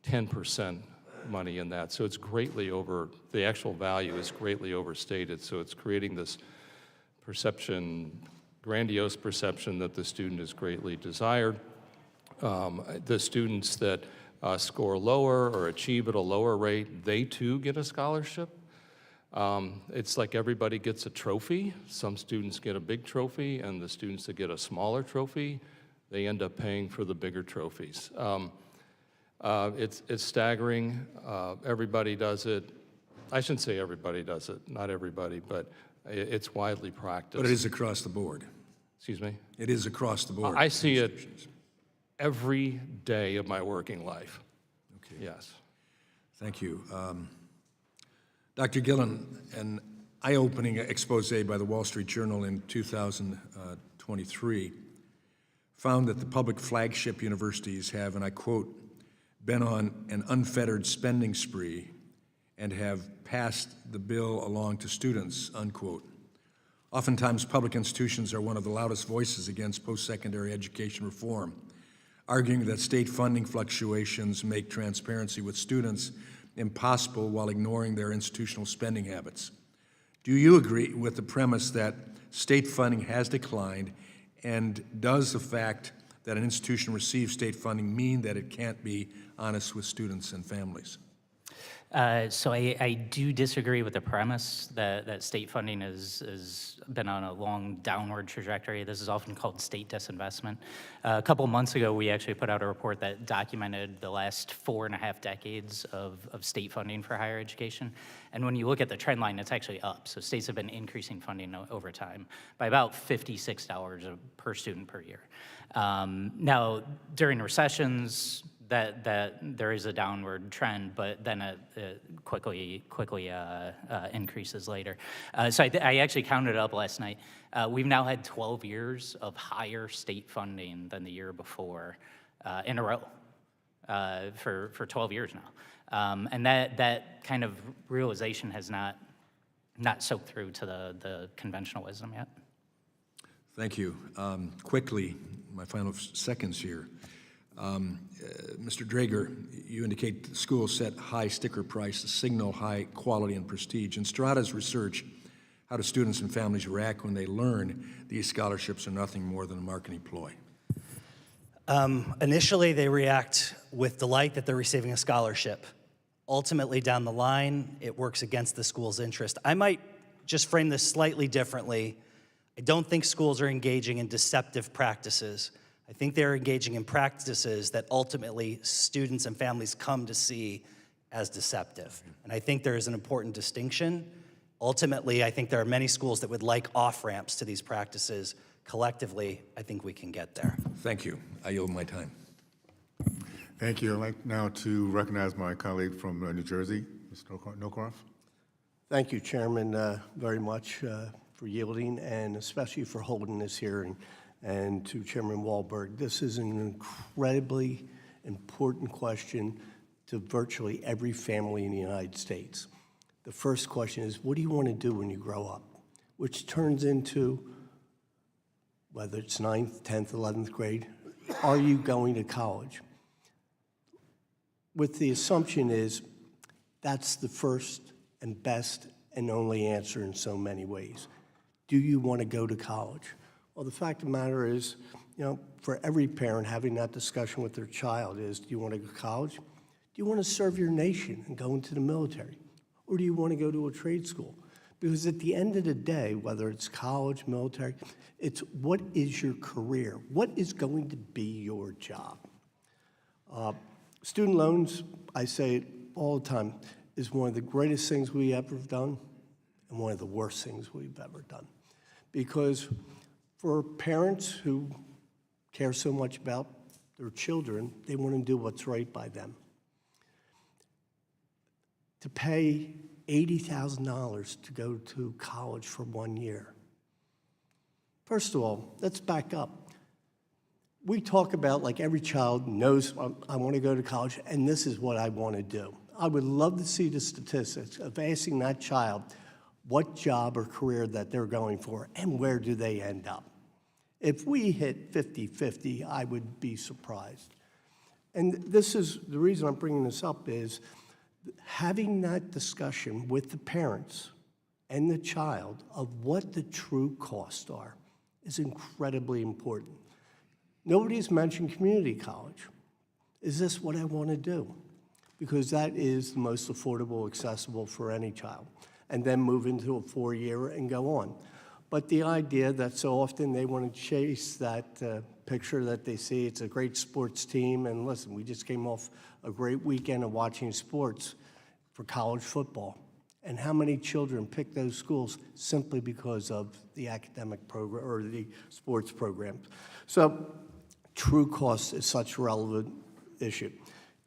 10% money in that. So it's greatly the actual value is greatly overstated. So it's creating this perception, grandiose perception that the student is greatly desired. The students that score lower or achieve at a lower rate, they too get a scholarship. It's like everybody gets a trophy. Some students get a big trophy, and the students that get a smaller trophy, they end up paying for the bigger trophies. It's staggering. Everybody does it. I shouldn't say everybody does it, not everybody, but it's widely practiced. But it is across the board. Excuse me? It is across the board. I see it every day of my working life. Okay. Yes. Thank you. Dr. Gillen, an eye-opening expose by the Wall Street Journal in 2023 found that the public flagship universities have, and I quote, been on an unfettered spending spree and have passed the bill along to students, unquote. Oftentimes, public institutions are one of the loudest voices against post-secondary education reform, arguing that state funding fluctuations make transparency with students impossible while ignoring their institutional spending habits. Do you agree with the premise that state funding has declined, and does the fact that an institution receives state funding mean that it can't be honest with students and families? So I do disagree with the premise that state funding has been on a long downward trajectory. This is often called state disinvestment. A couple months ago, we actually put out a report that documented the last 4.5 decades of state funding for higher education. And when you look at the trend line, it's actually up. So states have been increasing funding over time by about $56 per student per year. Now, during recessions, that there is a downward trend, but then it quickly increases later. So I actually counted it up last night. We've now had 12 years of higher state funding than the year before in a row for 12 years now. And that kind of realization has not soaked through to the conventional wisdom yet. Thank you. Quickly, my final seconds here. Mr. Drager, you indicate the schools set high sticker price to signal high quality and prestige. In Strata's research, how do students and families react when they learn these scholarships are nothing more than a marketing ploy? Initially, they react with delight that they're receiving a scholarship. Ultimately, down the line, it works against the school's interest. I might just frame this slightly differently. I don't think schools are engaging in deceptive practices. I think they're engaging in practices that ultimately students and families come to see as deceptive. And I think there is an important distinction. Ultimately, I think there are many schools that would like off-ramps to these practices. Collectively, I think we can get there. Thank you. I yield my time. Thank you. I'd like now to recognize my colleague from New Jersey, Mr. Nokoroff. Thank you, Chairman, very much for yielding and especially for holding this hearing. And to Chairman Wahlberg, this is an incredibly important question to virtually every family in the United States. The first question is, what do you want to do when you grow up? Which turns into, whether it's 9th, 10th, 11th grade, are you going to college? With the assumption is that's the first and best and only answer in so many ways. Do you want to go to college? Well, the fact of the matter is, for every parent having that discussion with their child is, do you want to go to college? Do you want to serve your nation and go into the military? Or do you want to go to a trade school? Because at the end of the day, whether it's college, military, it's what is your career? What is going to be your job? Student loans, I say it all the time, is one of the greatest things we ever have done and one of the worst things we've ever done. Because for parents who care so much about their children, they want to do what's right by them. To pay $80,000 to go to college for 1 year. First of all, let's back up. We talk about, like, every child knows, I want to go to college, and this is what I want to do. I would love to see the statistics of asking that child what job or career that they're going for and where do they end up. If we hit 50-50, I would be surprised. And this is, the reason I'm bringing this up is having that discussion with the parents and the child of what the true costs are is incredibly important. Nobody's mentioned community college. Is this what I want to do? Because that is the most affordable, accessible for any child. And then move into a 4-year and go on. But the idea that so often they want to chase that picture that they see, it's a great sports team, and listen, we just came off a great weekend of watching sports for college football. And how many children pick those schools simply because of the academic program or the sports programs? So true cost is such a relevant issue.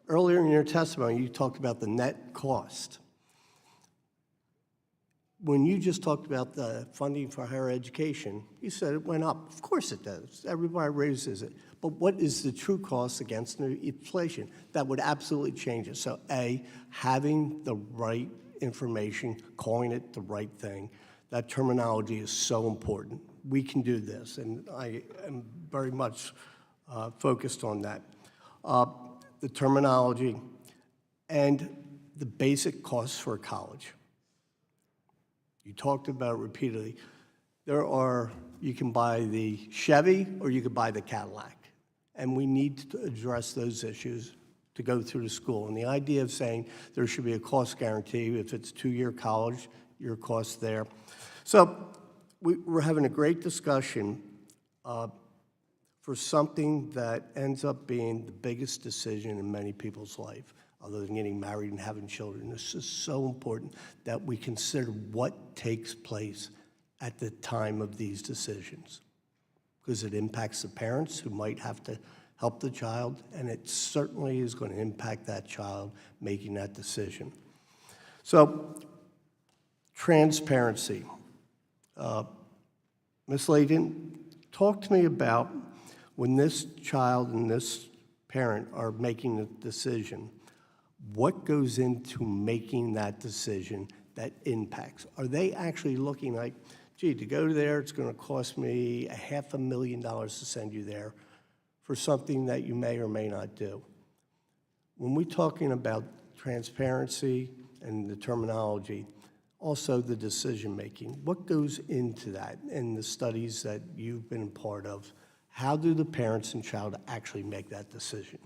Earlier in your testimony, you talked about the net cost. When you just talked about the funding for higher education, you said it went up. Of course it does. Everybody raises it. But what is the true cost against the inflation? That would absolutely change it. So A, having the right information, calling it the right thing, that terminology is so important. We can do this, and I am very much focused on that. The terminology and the basic costs for college. You talked about repeatedly. You can buy the Chevy or you could buy the Cadillac. And we need to address those issues to go through the school. And the idea of saying there should be a cost guarantee, if it's 2-year college, your cost there. So we're having a great discussion for something that ends up being the biggest decision in many people's life, other than getting married and having children. This is so important that we consider what takes place at the time of these decisions, because it impacts the parents who might have to help the child, and it certainly is going to impact that child making that decision. So, transparency. Ms. Layton, talk to me about when this child and this parent are making a decision, what goes into making that decision that impacts? Are they actually looking like, gee, to go there, it's going to cost me $500,000 to send you there for something that you may or may not do? When we're talking about transparency and the terminology, also the decision-making, what goes into that in the studies that you've been a part of? How do the parents and child actually make that decision?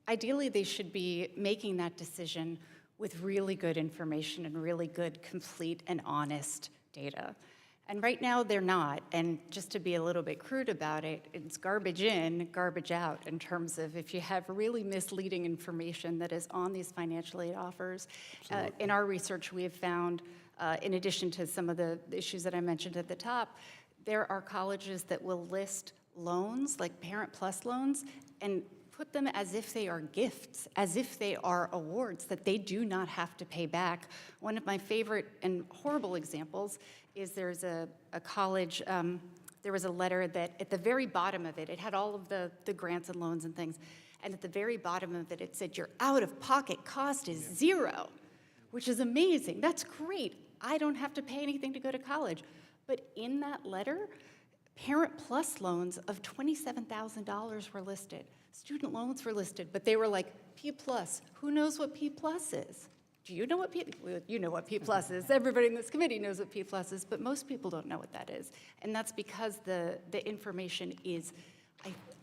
Ideally, they should be making that decision with really good information and really good, complete, and honest data. And right now, they're not. And just to be a little bit crude about it, it's garbage in, garbage out in terms of if you have really misleading information that is on these financial aid offers. In our research, we have found, in addition to some of the issues that I mentioned at the top, there are colleges that will list loans, like Parent Plus loans, and put them as if they are gifts, as if they are awards that they do not have to pay back. One of my favorite and horrible examples is there's a college, there was a letter that at the very bottom of it, it had all of the grants and loans and things, and at the very bottom of it, it said, your out-of-pocket cost is $0, which is amazing. That's great. I don't have to pay anything to go to college. But in that letter, Parent Plus loans of $27,000 were listed. Student loans were listed, but they were like P+. Who knows what P+ is? Do you know what P? You know what P+ is. Everybody in this committee knows what P+ is, but most people don't know what that is. And that's because the information is,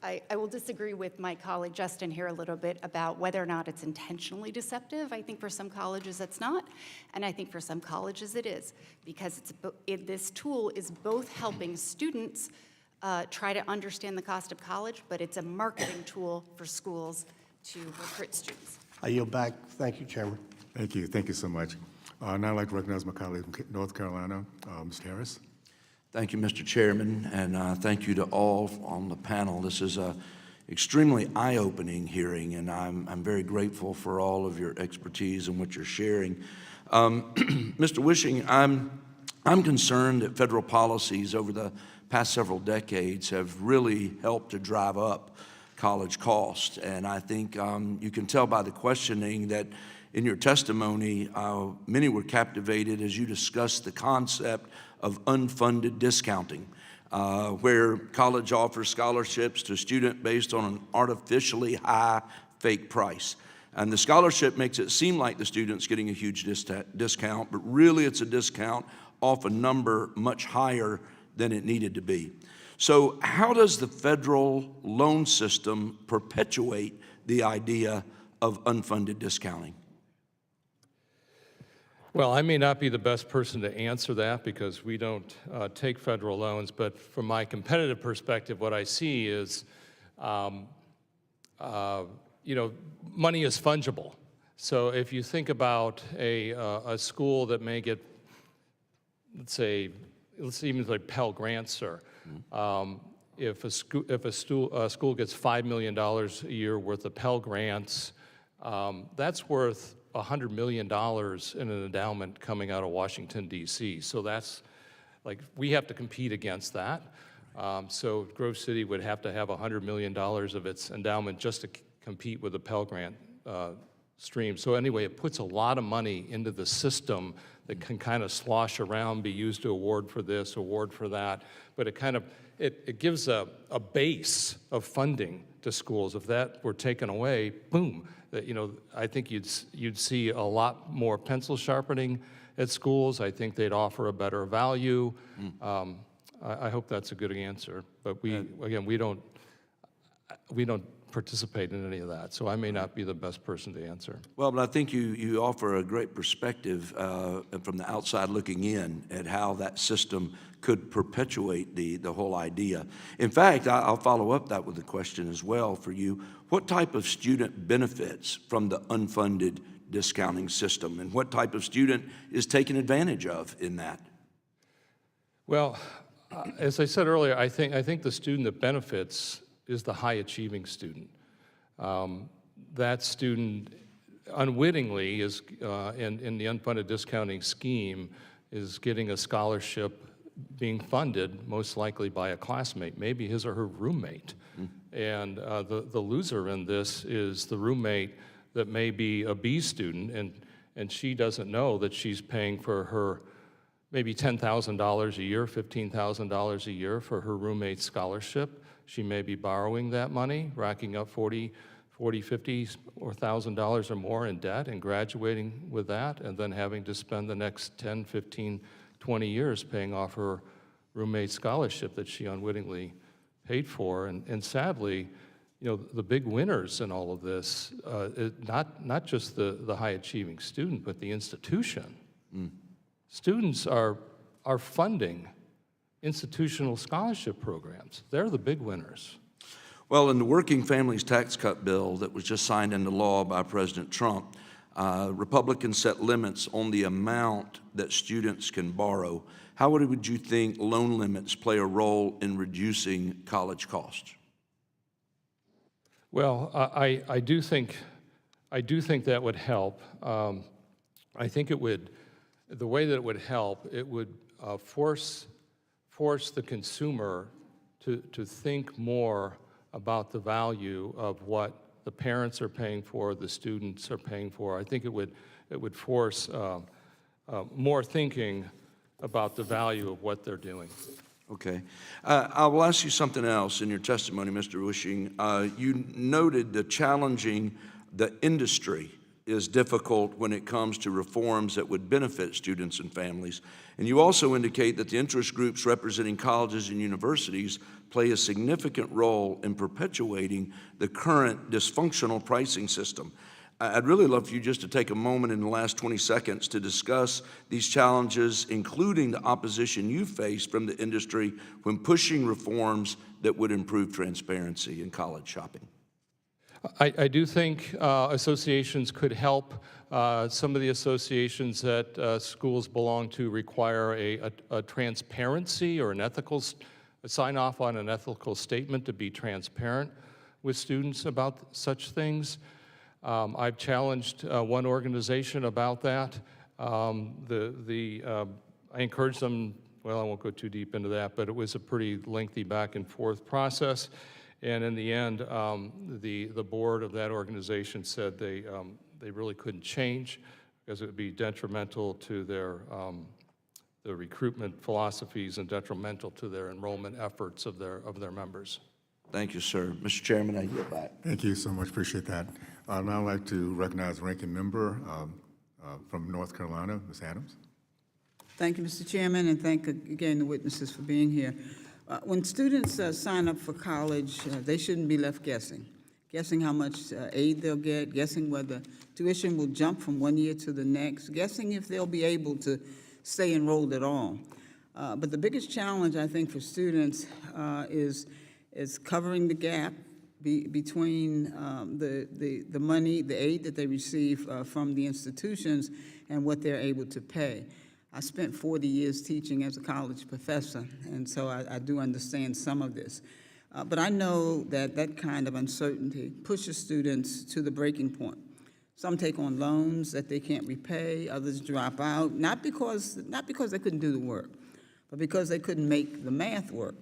I will disagree with my colleague Justin here a little bit about whether or not it's intentionally deceptive. I think for some colleges it's not, and I think for some colleges it is, because this tool is both helping students try to understand the cost of college, but it's a marketing tool for schools to recruit students. I yield back. Thank you, Chairman. Thank you. Thank you so much. Now I'd like to recognize my colleague from North Carolina, Mr. Harris. Thank you, Mr. Chairman, and thank you to all on the panel. This is an extremely eye-opening hearing, and I'm very grateful for all of your expertise and what you're sharing. Mr. Wishing, I'm concerned that federal policies over the past several decades have really helped to drive up college costs, and I think you can tell by the questioning that in your testimony, many were captivated as you discussed the concept of unfunded discounting, where college offers scholarships to a student based on an artificially high fake price. And the scholarship makes it seem like the student's getting a huge discount, but really it's a discount off a number much higher than it needed to be. So how does the federal loan system perpetuate the idea of unfunded discounting? Well, I may not be the best person to answer that because we don't take federal loans, but from my competitive perspective, what I see is, you know, money is fungible. So if you think about a school that may get, let's even like Pell Grants, sir. If a school gets $5 million a year worth of Pell Grants, that's worth $100 million in an endowment coming out of Washington, D.C. So that's, like, we have to compete against that. So Grove City would have to have $100 million of its endowment just to compete with the Pell Grant stream. So anyway, it puts a lot of money into the system that can kind of slosh around, be used to award for this, award for that, but it kind of, it gives a base of funding to schools. If that were taken away, boom, you know, I think you'd see a lot more pencil sharpening at schools. I think they'd offer a better value. I hope that's a good answer, but again, we don't participate in any of that, so I may not be the best person to answer. Well, but I think you offer a great perspective from the outside looking in at how that system could perpetuate the whole idea. In fact, I'll follow up that with a question as well for you. What type of student benefits from the unfunded discounting system, and what type of student is taken advantage of in that? Well, as I said earlier, I think the student that benefits is the high-achieving student. That student unwittingly is, in the unfunded discounting scheme, is getting a scholarship being funded most likely by a classmate, maybe his or her roommate. And the loser in this is the roommate that may be a B student, and she doesn't know that she's paying for her maybe $10,000 a year, $15,000 a year for her roommate's scholarship. She may be borrowing that money, racking up $40, $50, or $1,000 or more in debt and graduating with that, and then having to spend the next 10, 15, 20 years paying off her roommate's scholarship that she unwittingly paid for. And sadly, you know, the big winners in all of this, not just the high-achieving student, but the institution. Students are funding institutional scholarship programs. They're the big winners. Well, in the Working Families Tax Cut bill that was just signed into law by President Trump, Republicans set limits on the amount that students can borrow. How would you think loan limits play a role in reducing college costs? Well, I do think that would help. I think it would, the way that it would help, it would force the consumer to think more about the value of what the parents are paying for, the students are paying for. I think it would force more thinking about the value of what they're doing. Okay. I will ask you something else in your testimony, Mr. Wishing. You noted the challenging the industry is difficult when it comes to reforms that would benefit students and families. And you also indicate that the interest groups representing colleges and universities play a significant role in perpetuating the current dysfunctional pricing system. I'd really love for you just to take a moment in the last 20 seconds to discuss these challenges, including the opposition you face from the industry when pushing reforms that would improve transparency in college shopping. I do think associations could help. Some of the associations that schools belong to require a transparency or an ethical, sign off on an ethical statement to be transparent with students about such things. I've challenged one organization about that. I encouraged them, well, I won't go too deep into that, but it was a pretty lengthy back and forth process. And in the end, the board of that organization said they really couldn't change because it would be detrimental to the recruitment philosophies and detrimental to their enrollment efforts of their members. Thank you, sir. Mr. Chairman, I yield back. Thank you so much, appreciate that. I'd now like to recognize the ranking member from North Carolina, Ms. Adams. Thank you, Mr. Chairman, and thank again the witnesses for being here. When students sign up for college, they shouldn't be left guessing how much aid they'll get, guessing whether tuition will jump from one year to the next, guessing if they'll be able to stay enrolled at all. But the biggest challenge, I think, for students is covering the gap between the money, the aid that they receive from the institutions and what they're able to pay. I spent 40 years teaching as a college professor, and so I do understand some of this. But I know that that kind of uncertainty pushes students to the breaking point. Some take on loans that they can't repay, others drop out, not because they couldn't do the work, but because they couldn't make the math work.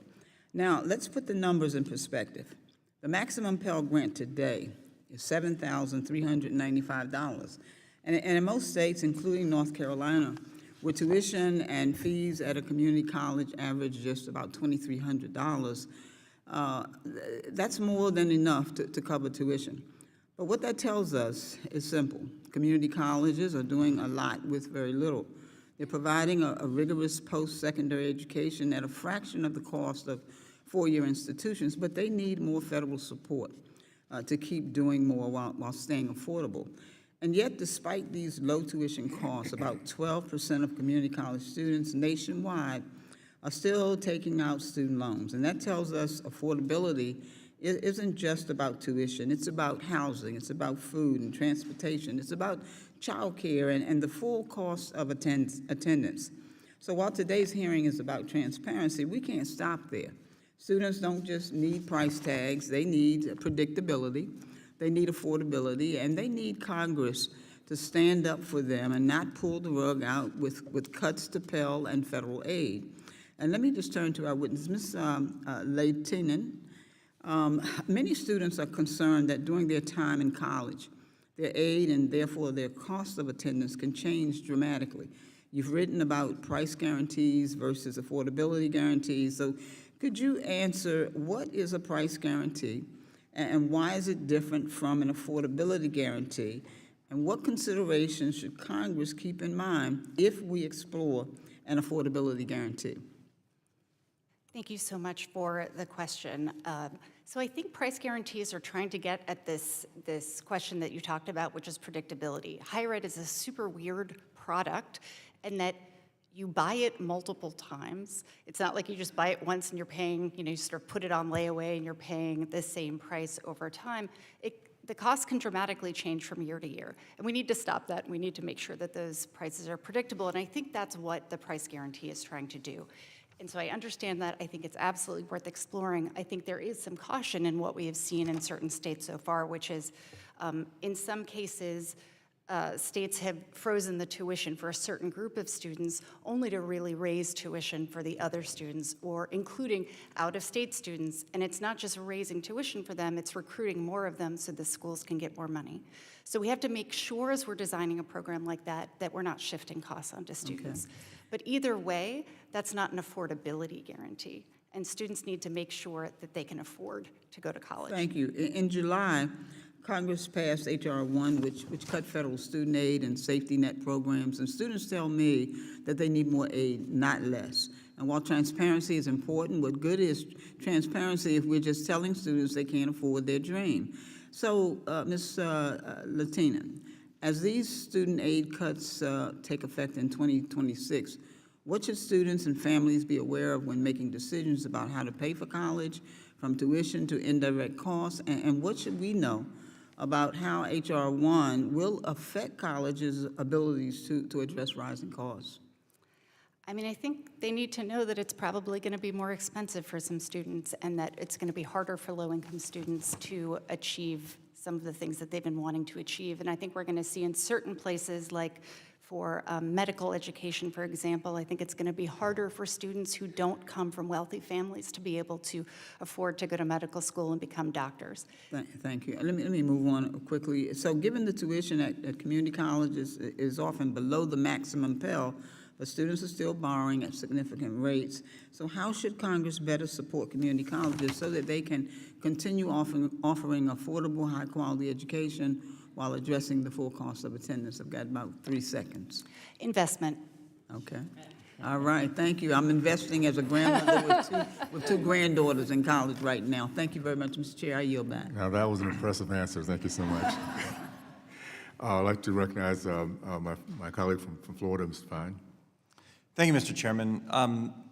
Now, let's put the numbers in perspective. The maximum Pell Grant today is $7,395. And in most states, including North Carolina, where tuition and fees at a community college average just about $2,300, that's more than enough to cover tuition. But what that tells us is simple. Community colleges are doing a lot with very little. They're providing a rigorous post-secondary education at a fraction of the cost of four-year institutions, but they need more federal support to keep doing more while staying affordable. And yet, despite these low tuition costs, about 12% of community college students nationwide are still taking out student loans. And that tells us affordability isn't just about tuition. It's about housing. It's about food and transportation. It's about childcare and the full cost of attendance. So while today's hearing is about transparency, we can't stop there. Students don't just need price tags. They need predictability. They need affordability, and they need Congress to stand up for them and not pull the rug out with cuts to Pell and federal aid. And let me just turn to our witness, Ms. Leitinen. Many students are concerned that during their time in college, their aid and therefore their cost of attendance can change dramatically. You've written about price guarantees versus affordability guarantees. So could you answer, what is a price guarantee and why is it different from an affordability guarantee? And what considerations should Congress keep in mind if we explore an affordability guarantee? Thank you so much for the question. So I think price guarantees are trying to get at this question that you talked about, which is predictability. Higher ed is a super weird product, and that you buy it multiple times. It's not like you just buy it once and you're paying, you sort of put it on layaway and you're paying the same price over time. The costs can dramatically change from year to year. And we need to stop that. We need to make sure that those prices are predictable. And I think that's what the price guarantee is trying to do. And so I understand that. I think it's absolutely worth exploring. I think there is some caution in what we have seen in certain states so far, which is in some cases, states have frozen the tuition for a certain group of students only to really raise tuition for the other students, or including out-of-state students. And it's not just raising tuition for them, it's recruiting more of them so the schools can get more money. So we have to make sure as we're designing a program like that, that we're not shifting costs onto students. Okay. But either way, that's not an affordability guarantee. And students need to make sure that they can afford to go to college. Thank you. In July, Congress passed H.R. 1, which cut federal student aid and safety net programs, and students tell me that they need more aid, not less. And while transparency is important, what good is transparency if we're just telling students they can't afford their dream? So, Ms. Leitinen, as these student aid cuts take effect in 2026, what should students and families be aware of when making decisions about how to pay for college, from tuition to indirect costs, and what should we know about how H.R. 1 will affect colleges' abilities to address rising costs? I mean, I think they need to know that it's probably going to be more expensive for some students and that it's going to be harder for low-income students to achieve some of the things that they've been wanting to achieve. And I think we're going to see in certain places, like for medical education, for example, I think it's going to be harder for students who don't come from wealthy families to be able to afford to go to medical school and become doctors. Thank you. Let me move on quickly. So given the tuition at community colleges is often below the maximum Pell, but students are still borrowing at significant rates. So how should Congress better support community colleges so that they can continue offering affordable, high-quality education while addressing the full cost of attendance? I've got about 3 seconds. Investment. Okay. All right, thank you. I'm investing as a grandmother with two granddaughters in college right now. Thank you very much, Mr. Chair. I yield back. Now, that was an impressive answer. Thank you so much. I'd like to recognize my colleague from Florida, Mr. Fine. Thank you, Mr. Chairman.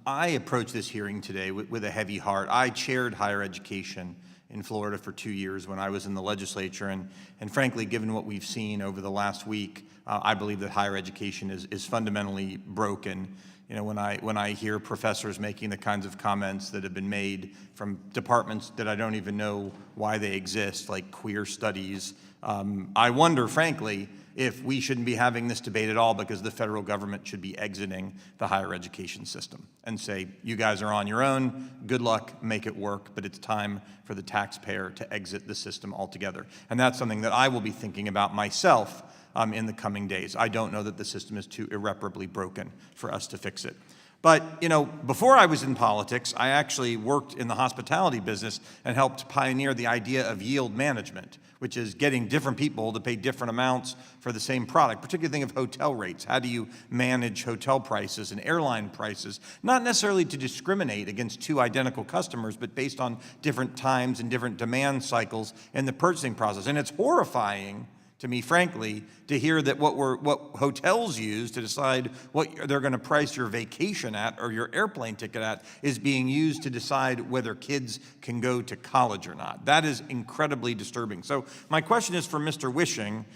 I approached this hearing today with a heavy heart. I chaired higher education in Florida for 2 years when I was in the legislature, and frankly, given what we've seen over the last week, I believe that higher education is fundamentally broken. You know, when I hear professors making the kinds of comments that have been made from departments that I don't even know why they exist, like queer studies, I wonder, frankly, if we shouldn't be having this debate at all because the federal government should be exiting the higher education system and say, you guys are on your own, good luck, make it work, but it's time for the taxpayer to exit the system altogether. And that's something that I will be thinking about myself in the coming days. I don't know that the system is too irreparably broken for us to fix it. But, you know, before I was in politics, I actually worked in the hospitality business and helped pioneer the idea of yield management, which is getting different people to pay different amounts for the same product. Particularly think of hotel rates. How do you manage hotel prices and airline prices? Not necessarily to discriminate against two identical customers, but based on different times and different demand cycles in the purchasing process. And it's horrifying to me, frankly, to hear that what hotels use to decide what they're going to price your vacation at or your airplane ticket at is being used to decide whether kids can go to college or not. That is incredibly disturbing. So my question is for Mr. Wishing.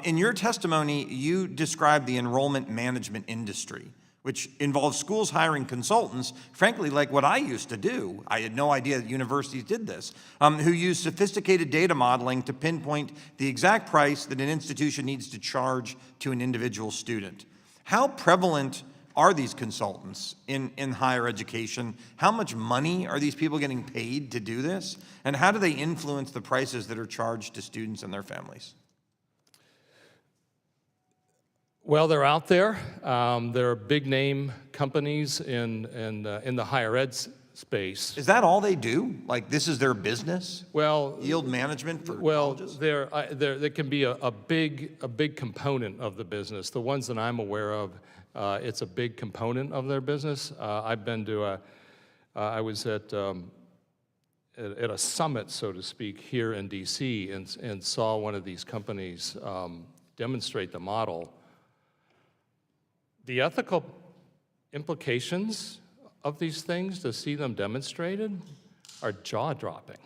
In your testimony, you described the enrollment management industry, which involves schools hiring consultants, frankly, like what I used to do. I had no idea that universities did this, who use sophisticated data modeling to pinpoint the exact price that an institution needs to charge to an individual student. How prevalent are these consultants in higher education? How much money are these people getting paid to do this? And how do they influence the prices that are charged to students and their families? Well, they're out there. There are big name companies in the higher ed space. Is that all they do? Like this is their business? Well, yield management for colleges? There can be a big component of the business. The ones that I'm aware of, it's a big component of their business. I've been to I was at a summit, so to speak, here in D.C. and saw one of these companies demonstrate the model. The ethical implications of these things, to see them demonstrated, are jaw-dropping.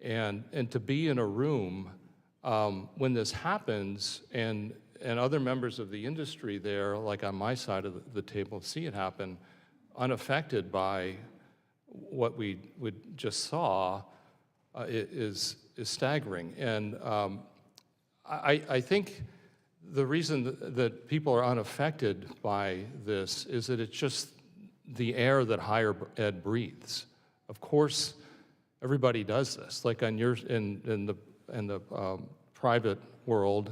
And to be in a room when this happens and other members of the industry there, like on my side of the table, see it happen, unaffected by what we just saw, is staggering. And I think the reason that people are unaffected by this is that it's just the air that higher ed breathes. Of course, everybody does this. Like in the private world,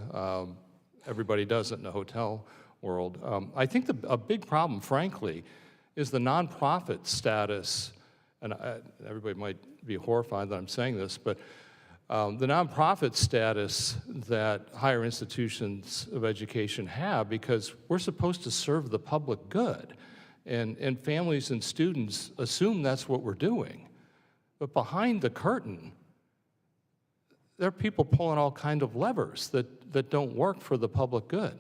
everybody does it in the hotel world. I think a big problem, frankly, is the nonprofit status. And everybody might be horrified that I'm saying this, but the nonprofit status that higher institutions of education have, because we're supposed to serve the public good, and families and students assume that's what we're doing. But behind the curtain, there are people pulling all kinds of levers that don't work for the public good.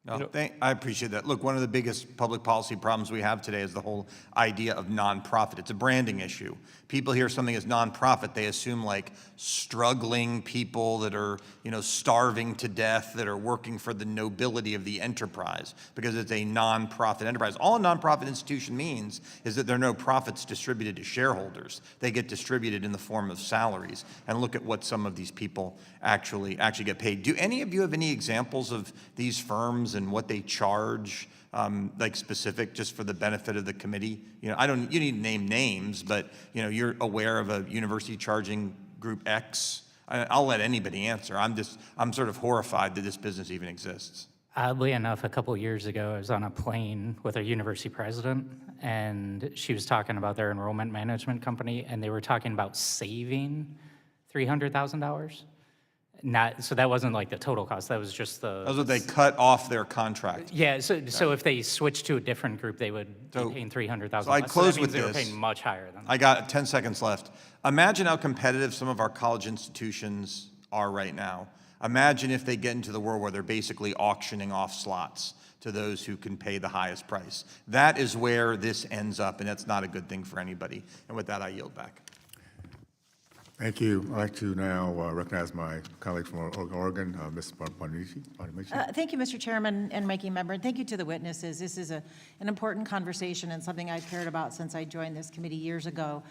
No, I appreciate that. Look, one of the biggest public policy problems we have today is the whole idea of nonprofit. It's a branding issue. People hear something as nonprofit, they assume like struggling people that are, starving to death, that are working for the nobility of the enterprise, because it's a nonprofit enterprise. All a nonprofit institution means is that there are no profits distributed to shareholders. They get distributed in the form of salaries. And look at what some of these people actually get paid. Do any of you have any examples of these firms and what they charge, like specific, just for the benefit of the committee? You need to name names, but you're aware of a university charging group X. I'll let anybody answer. I'm sort of horrified that this business even exists. Oddly enough, a couple years ago, I was on a plane with a university president, and she was talking about their enrollment management company, and they were talking about saving $300,000. Not, so that wasn't like the total cost, that was just the. That's what they cut off their contract. Yeah, so if they switched to a different group, they would be So- paying $300,000. so I'd close with They were this. paying much higher than that. I got 10 seconds left. Imagine how competitive some of our college institutions are right now. Imagine if they get into the world where they're basically auctioning off slots to those who can pay the highest price. That is where this ends up, and that's not a good thing for anybody. And with that, I yield back. Thank you. I'd like to now recognize my colleague from Oregon, Ms. Bonamici. Thank you, Mr. Chairman and Ranking Member, and thank you to the witnesses. This is an important conversation and something I've cared about since I joined this committee years ago,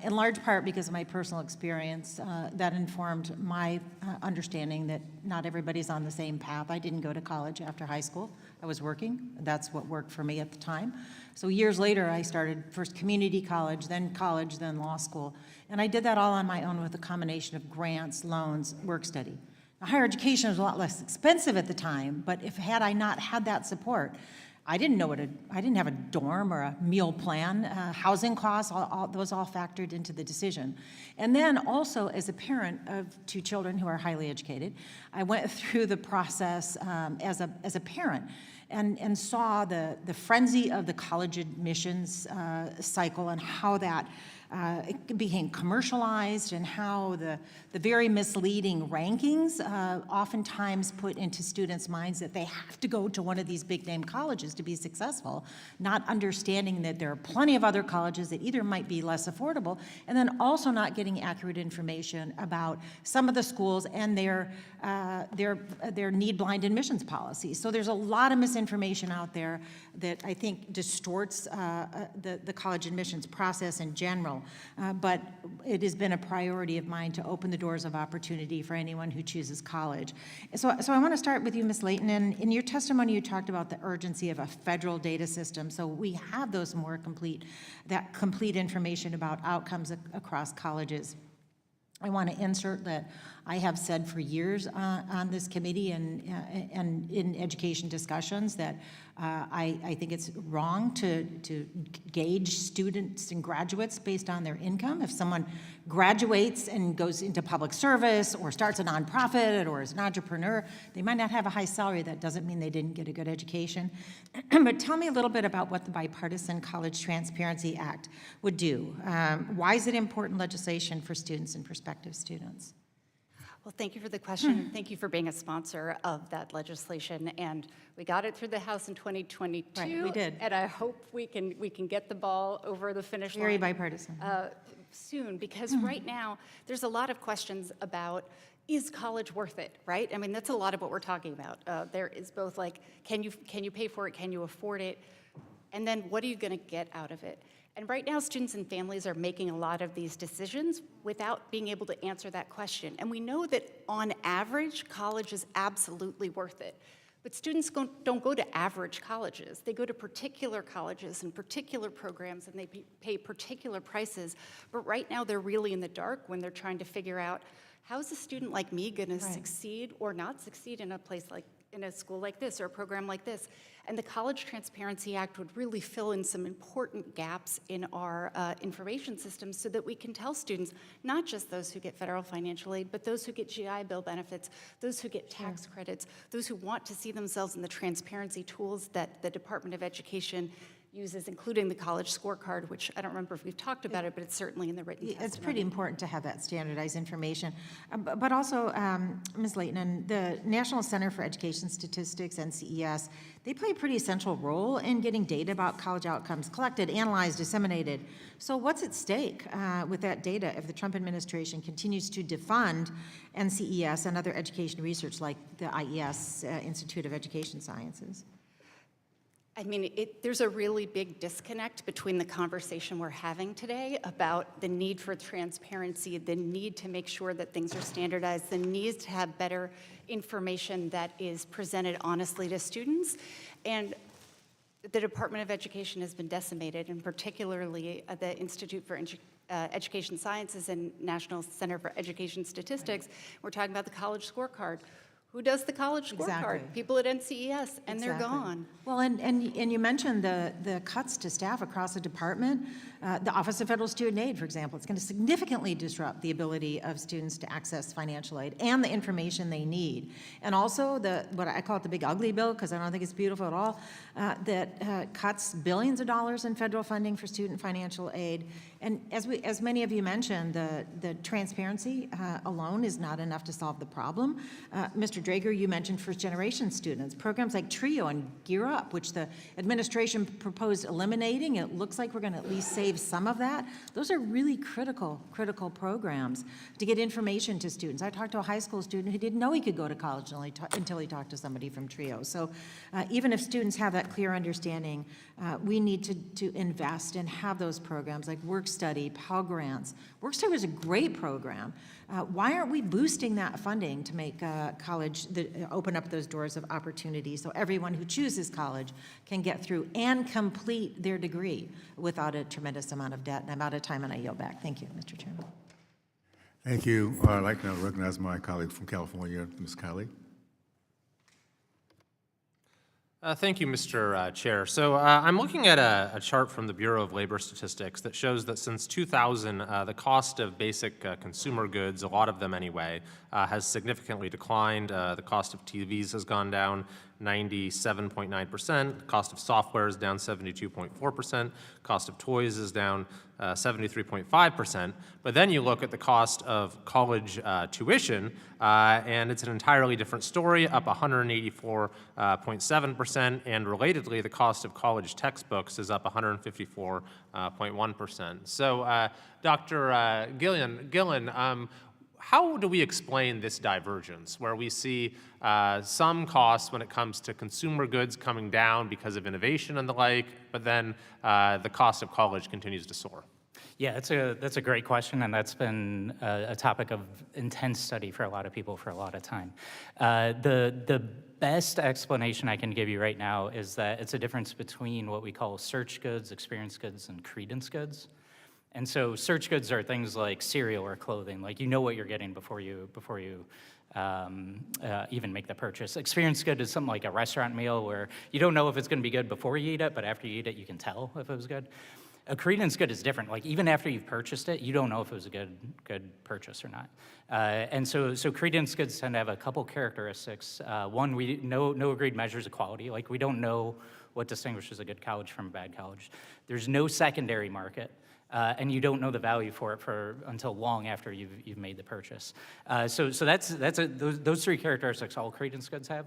in large part because of my personal experience that informed my understanding that not everybody's on the same path. I didn't go to college after high school. I was working. That's what worked for me at the time. So years later, I started first community college, then law school. And I did that all on my own with a combination of grants, loans, work study. Now, higher education was a lot less expensive at the time, but had I not had that support, I didn't have a dorm or a meal plan, housing costs, those all factored into the decision. And then also as a parent of two children who are highly educated, I went through the process as a parent and saw the frenzy of the college admissions cycle and how that it became commercialized and how the very misleading rankings oftentimes put into students' minds that they have to go to one of these big name colleges to be successful, not understanding that there are plenty of other colleges that either might be less affordable, and then also not getting accurate information about some of the schools and their need-blind admissions policies. So there's a lot of misinformation out there that I think distorts the college admissions process in general. But it has been a priority of mine to open the doors of opportunity for anyone who chooses college. So I want to start with you, Ms. Layton. And in your testimony, you talked about the urgency of a federal data system. So we have those complete information about outcomes across colleges. I want to insert that I have said for years on this committee and in education discussions that I think it's wrong to gauge students and graduates based on their income. If someone graduates and goes into public service or starts a nonprofit or is an entrepreneur, they might not have a high salary. That doesn't mean they didn't get a good education. But tell me a little bit about what the Bipartisan College Transparency Act would do. Why is it important legislation for students and prospective students? Well, thank you for the question, and thank you for being a sponsor of that legislation. And we got it through the House in 2022. Right, we did. And I hope we can get the ball over the finish line. Very bipartisan. Soon, because right now there's a lot of questions about, is college worth it, right? I mean, that's a lot of what we're talking about. There is both like, can you pay for it? Can you afford it? And then what are you going to get out of it? And right now, students and families are making a lot of these decisions without being able to answer that question. And we know that on average, college is absolutely worth it. But students don't go to average colleges. They go to particular colleges and particular programs, and they pay particular prices. But right now, they're really in the dark when they're trying to figure out, how's a student like me going to succeed or not succeed in a school like this or a program like this? And the College Transparency Act would really fill in some important gaps in our information systems so that we can tell students, not just those who get federal financial aid, but those who get GI Bill benefits, those who get tax credits, those who want to see themselves in the transparency tools that the Department of Education uses, including the college scorecard, which I don't remember if we've talked about it, but it's certainly in the written testimony. It's pretty important to have that standardized information. But also, Ms. Layton, the National Center for Education Statistics, NCES, they play a pretty essential role in getting data about college outcomes collected, analyzed, disseminated. So what's at stake with that data if the Trump administration continues to defund NCES and other education research like the IES, Institute of Education Sciences? I mean, there's a really big disconnect between the conversation we're having today about the need for transparency, the need to make sure that things are standardized, the need to have better information that is presented honestly to students. And the Department of Education has been decimated, and particularly the Institute for Education Sciences and National Center for Education Statistics. We're talking about the college scorecard. Who does the college scorecard? Exactly. People at NCES, and they're Exactly. gone. Well, and you mentioned the cuts to staff across the department. The Office of Federal Student Aid, for example, it's going to significantly disrupt the ability of students to access financial aid and the information they need. And also what I call it the big ugly bill, because I don't think it's beautiful at all, that cuts billions of dollars in federal funding for student financial aid. And as many of you mentioned, the transparency alone is not enough to solve the problem. Mr. Drager, you mentioned first-generation students. Programs like TRIO and Gear Up, which the administration proposed eliminating, it looks like we're going to at least save some of that. Those are really critical programs to get information to students. I talked to a high school student who didn't know he could go to college until he talked to somebody from TRIO. So even if students have that clear understanding, we need to invest and have those programs like Work Study, Pell Grants. Work Study was a great program. Why aren't we boosting that funding to make college, open up those doors of opportunity so everyone who chooses college can get through and complete their degree without a tremendous amount of debt? And I'm out of time and I yield back. Thank you, Mr. Chairman. Thank you. I'd like to recognize my colleague from California, Ms. Kylie. Thank you, Mr. Chair. So I'm looking at a chart from the Bureau of Labor Statistics that shows that since 2000, the cost of basic consumer goods, a lot of them anyway, has significantly declined. The cost of TVs has gone down 97.9%. Cost of software is down 72.4%. Cost of toys is down 73.5%. But then you look at the cost of college tuition, and it's an entirely different story, up 184.7%. And relatedly, the cost of college textbooks is up 154.1%. So, Dr. Gillen, how do we explain this divergence where we see some costs when it comes to consumer goods coming down because of innovation and the like, but then the cost of college continues to soar? Yeah, that's a great question, and that's been a topic of intense study for a lot of people for a lot of time. The best explanation I can give you right now is that it's a difference between what we call search goods, experience goods, and credence goods. And so search goods are things like cereal or clothing, like you know what you're getting before you even make the purchase. Experience good is something like a restaurant meal where you don't know if it's going to be good before you eat it, but after you eat it, you can tell if it was good. A credence good is different. Like even after you've purchased it, you don't know if it was a good purchase or not. And so credence goods tend to have a couple characteristics. One, no agreed measures of quality. Like we don't know what distinguishes a good college from a bad college. There's no secondary market. And you don't know the value for it until long after you've made the purchase. So those three characteristics all credence goods have.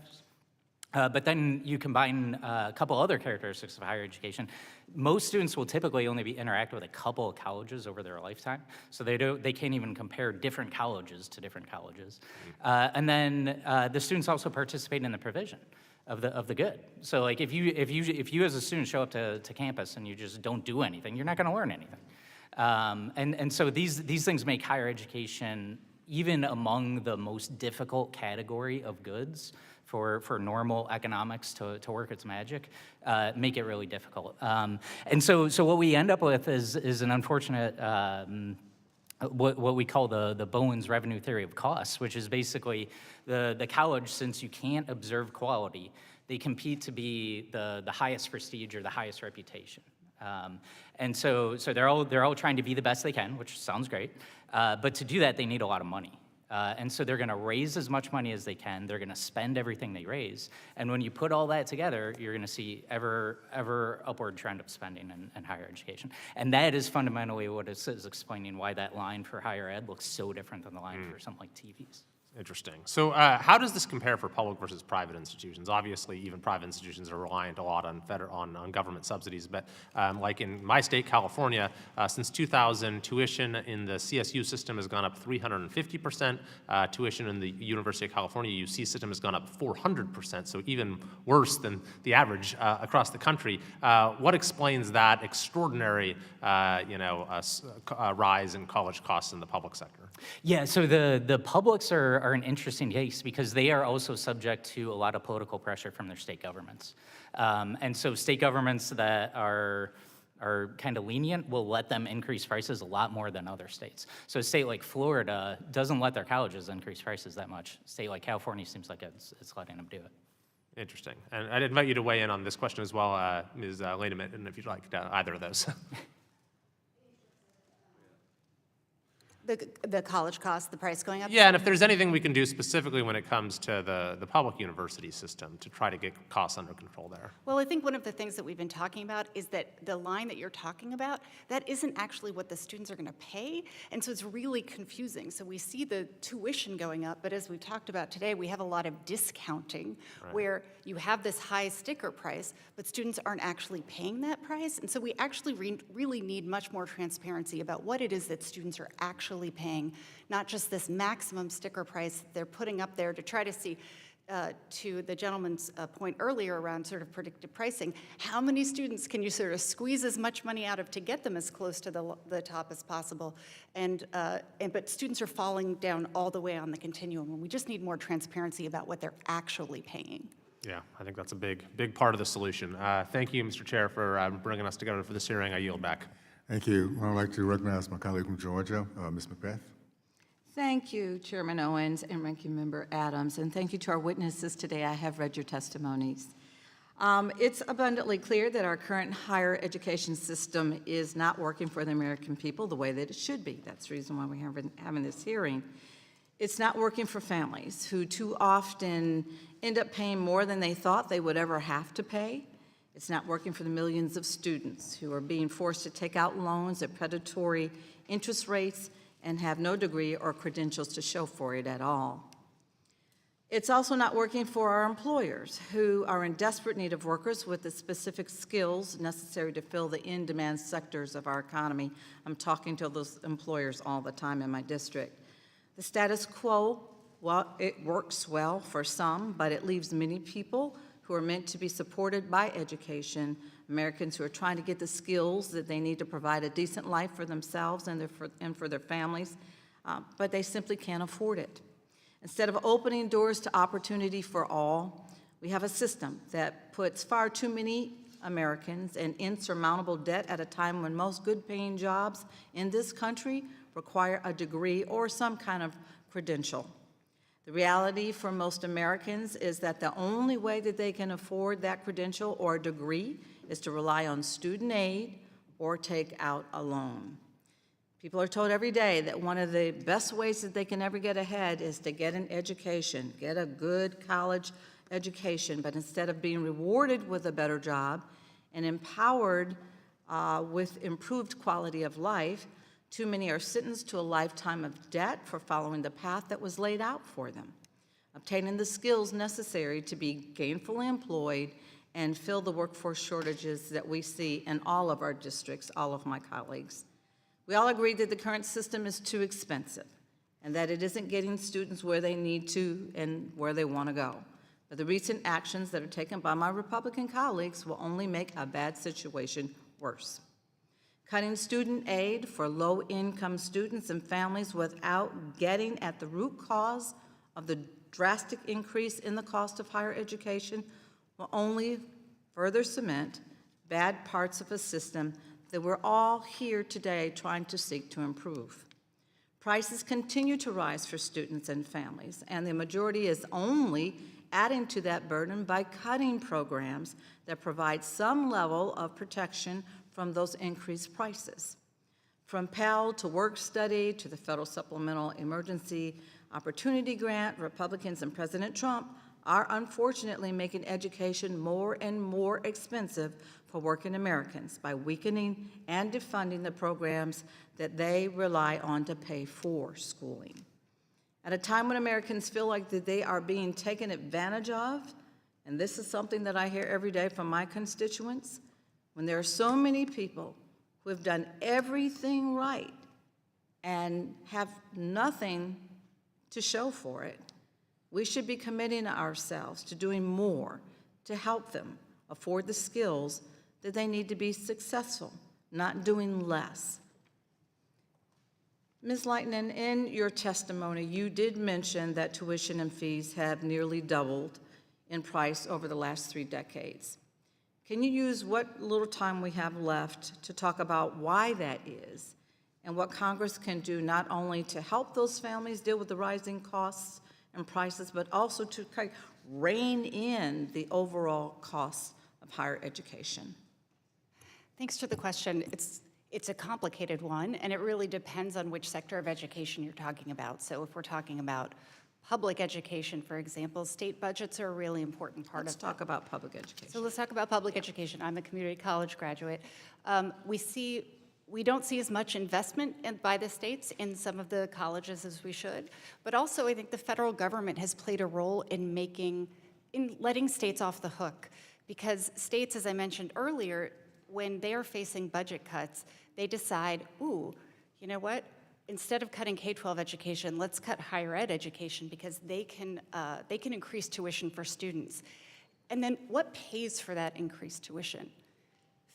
But then you combine a couple other characteristics of higher education. Most students will typically only be interacting with a couple of colleges over their lifetime, so they can't even compare different colleges to different colleges. And then the students also participate in the provision of the good. So like if you as a student show up to campus and you just don't do anything, you're not going to learn anything. And so these things make higher education, even among the most difficult category of goods for normal economics to work its magic, make it really difficult. And so what we end up with is an unfortunate what we call the Bowen's revenue theory of costs, which is basically the college, since you can't observe quality, they compete to be the highest prestige or the highest reputation. And so they're all trying to be the best they can, which sounds great. But to do that, they need a lot of money. And so they're going to raise as much money as they can. They're going to spend everything they raise. And when you put all that together, you're going to see ever upward trend of spending in higher education. And that is fundamentally what is explaining why that line for higher ed looks so different than the line for something like TVs. Interesting. So how does this compare for public versus private institutions? Obviously, even private institutions are reliant a lot on government subsidies, but like in my state, California, since 2000, tuition in the CSU system has gone up 350%. Tuition in the University of California UC system has gone up 400%, so even worse than the average across the country. What explains that extraordinary rise in college costs in the public sector? Yeah, so the publics are an interesting case because they are also subject to a lot of political pressure from their state governments. And so state governments that are are kind of lenient will let them increase prices a lot more than other states. So a state like Florida doesn't let their colleges increase prices that much. A state like California seems like it's letting them do it. Interesting. And I'd invite you to weigh in on this question as well, Ms. Lademan, and if you'd like either of those. The college costs, the price going up? Yeah, and if there's anything we can do specifically when it comes to the public university system to try to get costs under control there. Well, I think one of the things that we've been talking about is that the line that you're talking about, that isn't actually what the students are going to pay, and so it's really confusing. So we see the tuition going up, but as we talked about today, we have a lot of discounting where you have this high sticker price, but students aren't actually paying that price, and so we actually really need much more transparency about what it is that students are actually paying, not just this maximum sticker price they're putting up there to try to see, to the gentleman's point earlier around sort of predictive pricing, how many students can you sort of squeeze as much money out of to get them as close to the top as possible? But students are falling down all the way on the continuum, and we just need more transparency about what they're actually paying. Yeah, I think that's a big part of the solution. Thank you, Mr. Chair, for bringing us together for this hearing. I yield back. Thank you. I'd like to recognize my colleague from Georgia, Ms. Macbeth. Thank you, Chairman Owens and Ranking Member Adams, and thank you to our witnesses today. I have read your testimonies. It's abundantly clear that our current higher education system is not working for the American people the way that it should be. That's the reason why we're having this hearing. It's not working for families who too often end up paying more than they thought they would ever have to pay. It's not working for the millions of students who are being forced to take out loans at predatory interest rates and have no degree or credentials to show for it at all. It's also not working for our employers who are in desperate need of workers with the specific skills necessary to fill the in-demand sectors of our economy. I'm talking to those employers all the time in my district. The status quo, well, it works well for some, but it leaves many people who are meant to be supported by education, Americans who are trying to get the skills that they need to provide a decent life for themselves and for their families, but they simply can't afford it. Instead of opening doors to opportunity for all, we have a system that puts far too many Americans in insurmountable debt at a time when most good-paying jobs in this country require a degree or some kind of credential. The reality for most Americans is that the only way that they can afford that credential or degree is to rely on student aid or take out a loan. People are told every day that one of the best ways that they can ever get ahead is to get an education, get a good college education, but instead of being rewarded with a better job and empowered with improved quality of life, too many are sentenced to a lifetime of debt for following the path that was laid out for them, obtaining the skills necessary to be gainfully employed and fill the workforce shortages that we see in all of our districts, all of my colleagues. We all agree that the current system is too expensive and that it isn't getting students where they need to and where they want to go. But the recent actions that are taken by my Republican colleagues will only make a bad situation worse. Cutting student aid for low-income students and families without getting at the root cause of the drastic increase in the cost of higher education will only further cement bad parts of a system that we're all here today trying to seek to improve. Prices continue to rise for students and families, and the majority is only adding to that burden by cutting programs that provide some level of protection from those increased prices. From Pell to work study to the federal supplemental emergency opportunity grant, Republicans and President Trump are unfortunately making education more and more expensive for working Americans by weakening and defunding the programs that they rely on to pay for schooling. At a time when Americans feel like that they are being taken advantage of, and this is something that I hear every day from my constituents, when there are so many people who have done everything right and have nothing to show for it, we should be committing ourselves to doing more to help them afford the skills that they need to be successful, not doing less. Ms. Lightnin, in your testimony, you did mention that tuition and fees have nearly doubled in price over the last 3 decades. Can you use what little time we have left to talk about why that is and what Congress can do not only to help those families deal with the rising costs and prices, but also to kind of rein in the overall costs of higher education? Thanks for the question. It's a complicated one, and it really depends on which sector of education you're talking about. So if we're talking about public education, for example, state budgets are a really important part Let's of talk about public education. So let's talk about public education. I'm a community college graduate. We don't see as much investment by the states in some of the colleges as we should, but also I think the federal government has played a role in letting states off the hook, because states, as I mentioned earlier, when they are facing budget cuts, they decide, ooh, you know what? Instead of cutting K-12 education, let's cut higher ed education because they can increase tuition for students. And then what pays for that increased tuition?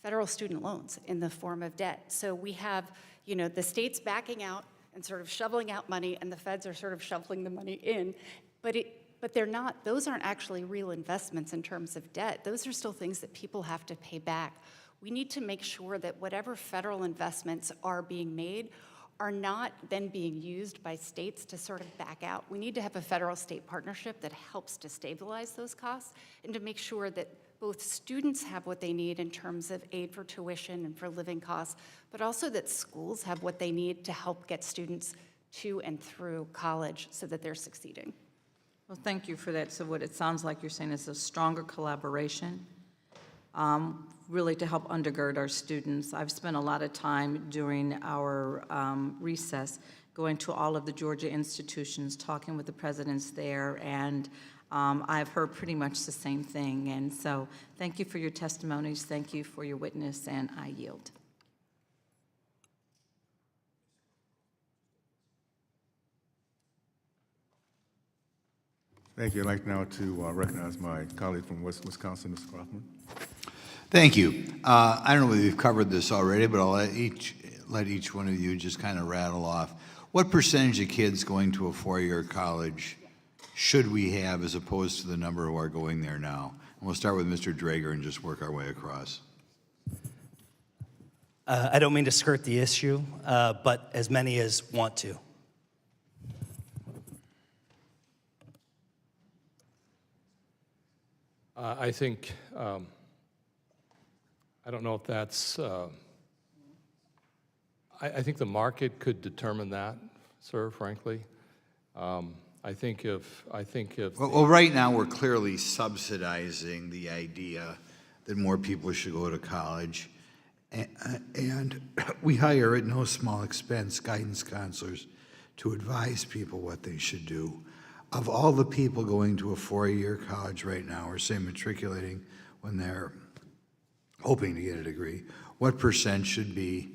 Federal student loans in the form of debt. So we have, the states backing out and sort of shoveling out money, and the feds are sort of shoveling the money in, but they're not, those aren't actually real investments in terms of debt. Those are still things that people have to pay back. We need to make sure that whatever federal investments are being made are not then being used by states to sort of back out. We need to have a federal-state partnership that helps to stabilize those costs and to make sure that both students have what they need in terms of aid for tuition and for living costs, but also that schools have what they need to help get students to and through college so that they're succeeding. Well, thank you for that. So what it sounds like you're saying is a stronger collaboration, really to help undergird our students. I've spent a lot of time during our recess going to all of the Georgia institutions, talking with the presidents there, and I've heard pretty much the same thing. And so thank you for your testimonies, thank you for your witness, and I yield. Thank you. I'd like now to recognize my colleague from Wisconsin, Mr. Kaufman. Thank you. I don't know whether you've covered this already, but I'll let each one of you just kind of rattle off. What percentage of kids going to a four-year college should we have as opposed to the number who are going there now? And we'll start with Mr. Drager and just work our way across. I don't mean to skirt the issue, but as many as want to. I think, I don't know if that's, I think the market could determine that, sir, frankly. I think if Well, right now, we're clearly subsidizing the idea that more people should go to college. And we hire at no small expense guidance counselors to advise people what they should do. Of all the people going to a four-year college right now, or say matriculating when they're hoping to get a degree, what percent should be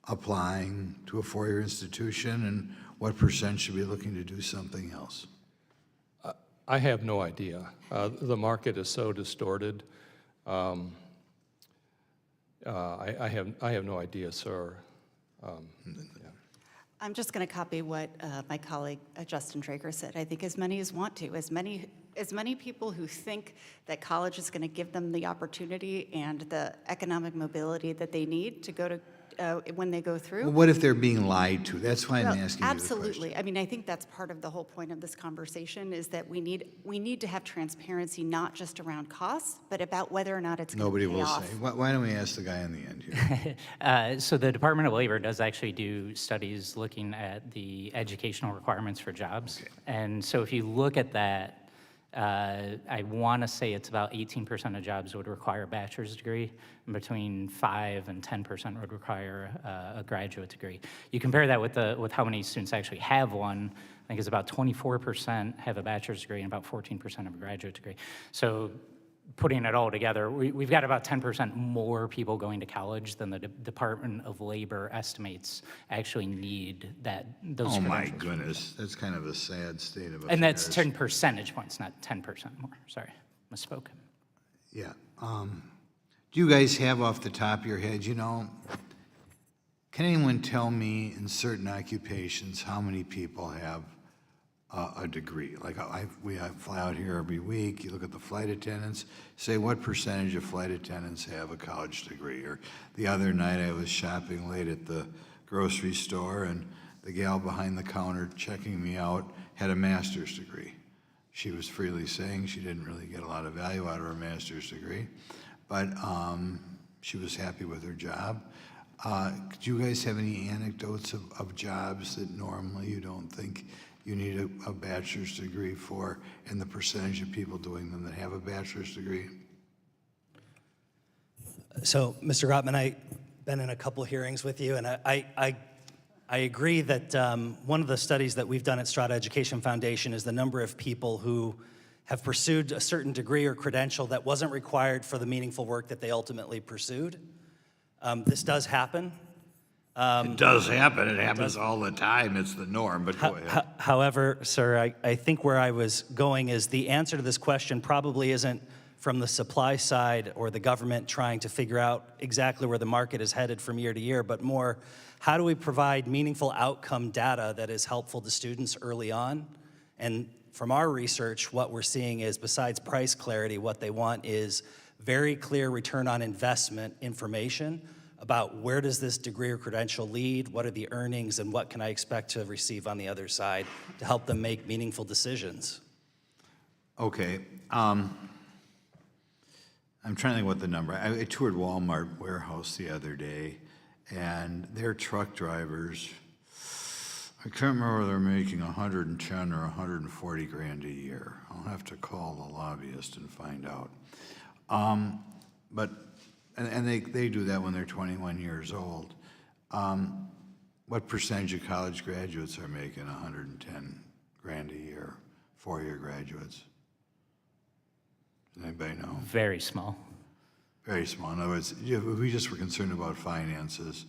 applying to a four-year institution, and what percent should be looking to do something else? I have no idea. The market is so distorted. I have no idea, sir. I'm just going to copy what my colleague Justin Drager said. I think as many as want to, as many people who think that college is going to give them the opportunity and the economic mobility that they need to go to when they go through. Well, what if they're being lied to? That's why I'm asking you the question. Absolutely. I mean, I think that's part of the whole point of this conversation is that we need to have transparency not just around costs, but about whether or not it's going to pay off. Nobody will say. Why don't we ask the guy on the end here? So the Department of Labor does actually do studies looking at the educational requirements for jobs. Okay. And so if you look at that, I want to say it's about 18% of jobs would require a bachelor's degree, and between 5 and 10% would require a graduate degree. You compare that with how many students actually have one. I think it's about 24% have a bachelor's degree and about 14% have a graduate degree. So putting it all together, we've got about 10% more people going to college than the Department of Labor estimates actually need those Oh my credentials. goodness, that's kind of a sad state of affairs. And that's 10 percentage points, not 10% more. Sorry, misspoke. Yeah. Do you guys have off the top of your head, can anyone tell me in certain occupations how many people have a degree. Like I fly out here every week, you look at the flight attendants, say what percentage of flight attendants have a college degree? Or the other night I was shopping late at the grocery store and the gal behind the counter checking me out had a master's degree. She was freely saying she didn't really get a lot of value out of her master's degree, but she was happy with her job. Do you guys have any anecdotes of jobs that normally you don't think you need a bachelor's degree for, and the percentage of people doing them that have a bachelor's degree? So, Mr. Gottman, I've been in a couple hearings with you, and I agree that one of the studies that we've done at Strada Education Foundation is the number of people who have pursued a certain degree or credential that wasn't required for the meaningful work that they ultimately pursued. This does happen. It does happen. It happens all the time. It's the norm, but go ahead. However, sir, I think where I was going is the answer to this question probably isn't from the supply side or the government trying to figure out exactly where the market is headed from year to year, but more, how do we provide meaningful outcome data that is helpful to students early on? And from our research, what we're seeing is, besides price clarity, what they want is very clear return on investment information about where does this degree or credential lead, what are the earnings, and what can I expect to receive on the other side to help them make meaningful decisions. Okay. I'm trying to think what the number. I toured Walmart warehouse the other day, and their truck drivers, I can't remember whether they're making 110 or 140 grand a year. I'll have to call the lobbyist and find out. But they do that when they're 21 years old. What percentage of college graduates are making 110 grand a year, four-year graduates? Does anybody know? Very small. Very small. In other words, if we just were concerned about finances,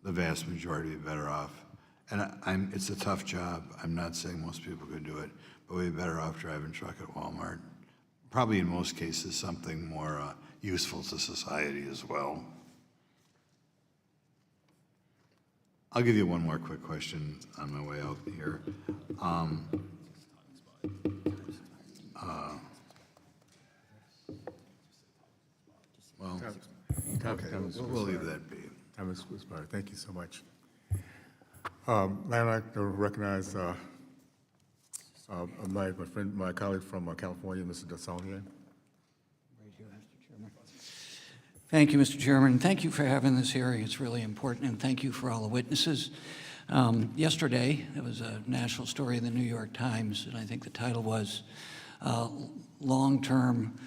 the vast majority would be better off. And it's a tough job. I'm not saying most people could do it, but we'd be better off driving truck at Walmart. Probably in most cases something more useful to society as well. I'll give you one more quick question on my way out here. Well, okay, we'll leave that be. Time is expired. Thank you so much. I'd like to recognize my colleague from California, Mr. DeSaulnier. Thank you, Mr. Chairman. Thank you for having this hearing. It's really important, and thank you for all the witnesses. Yesterday, there was a national story in the New York Times, and I think the title was Long-Term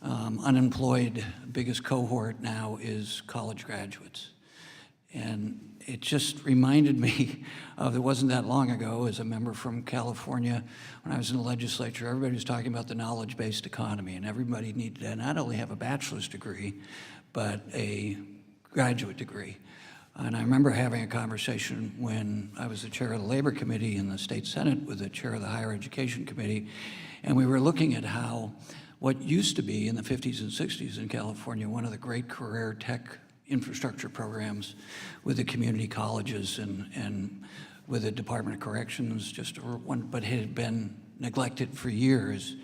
Unemployed, biggest cohort now is college graduates. And it just reminded me of, it wasn't that long ago, as a member from California, when I was in the legislature, everybody was talking about the knowledge-based economy, and everybody needed to not only have a bachelor's degree, but a graduate degree. And I remember having a conversation when I was the chair of the Labor Committee in the State Senate with the chair of the Higher Education Committee, and we were looking at how what used to be in the 50s and 60s in California, one of the great career tech infrastructure programs with the community colleges and with the Department of Corrections, but it had been neglected for years,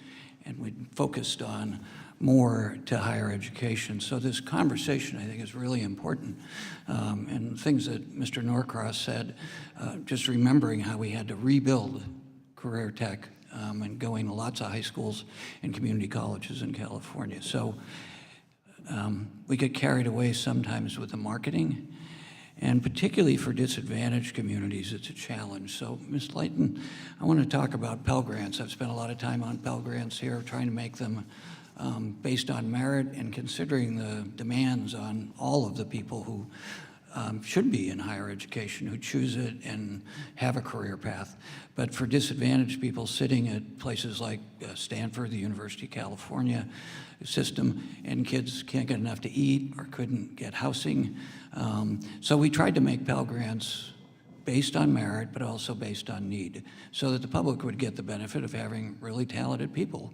and we focused on more to higher education. So this conversation, I think, is really important. And things that Mr. Norcross said, just remembering how we had to rebuild career tech and going to lots of high schools and community colleges in California. So we get carried away sometimes with the marketing, and particularly for disadvantaged communities, it's a challenge. So, Ms. Layton, I want to talk about Pell Grants. I've spent a lot of time on Pell Grants here, trying to make them based on merit and considering the demands on all of the people who should be in higher education, who choose it and have a career path. But for disadvantaged people sitting at places like Stanford, the University of California system, and kids can't get enough to eat or couldn't get housing. So we tried to make Pell Grants based on merit, but also based on need, so that the public would get the benefit of having really talented people